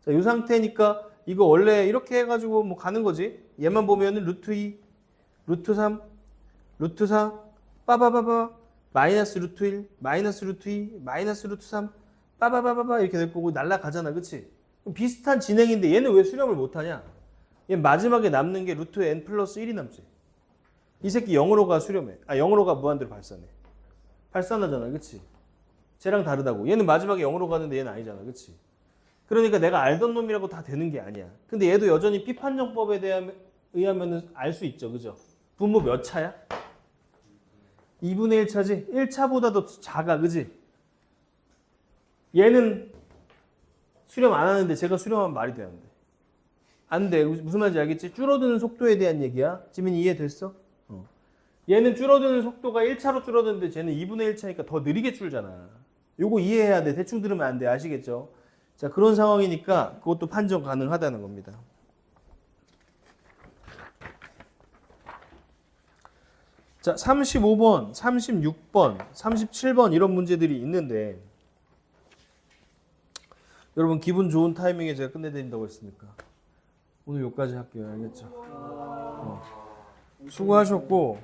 자, 이 상태니까 이거 원래 이렇게 해가지고 뭐 가는 거지. 얘만 보면은 루트 2, 루트 3, 루트 4, 빠바바바, 마이너스 루트 1, 마이너스 루트 2, 마이너스 루트 3, 빠바바바바 이렇게 될 거고 날라가잖아. 그치? 그럼 비슷한 진행인데 얘는 왜 수렴을 못하냐? 얘 마지막에 남는 게 루트 n 플러스 1이 남지. 이 새끼 0으로 가 수렴해. 0으로 가 무한대로 발산해. 발산하잖아. 그치? 쟤랑 다르다고. 얘는 마지막에 0으로 가는데 얘는 아니잖아. 그치? 그러니까 내가 알던 놈이라고 다 되는 게 아니야. 근데 얘도 여전히 P판정법에 의하면 알 수 있죠. 그죠? 분모 몇 차야? 2분의 1 차지? 1차보다도 작아. 그지? 얘는 수렴 안 하는데 제가 수렴하면 말이 되는데. 안 돼. 무슨 말인지 알겠지? 줄어드는 속도에 대한 얘기야. 지민이 이해됐어? 얘는 줄어드는 속도가 1차로 줄어드는데 쟤는 2분의 1차니까 더 느리게 줄잖아. 요거 이해해야 돼. 대충 들으면 안 돼. 아시겠죠? 자, 그런 상황이니까 그것도 판정 가능하다는 겁니다. 자, 35번, 36번, 37번 이런 문제들이 있는데 여러분 기분 좋은 타이밍에 제가 끝내드린다고 했으니까 오늘 여기까지 할게요. 알겠죠? 수고하셨고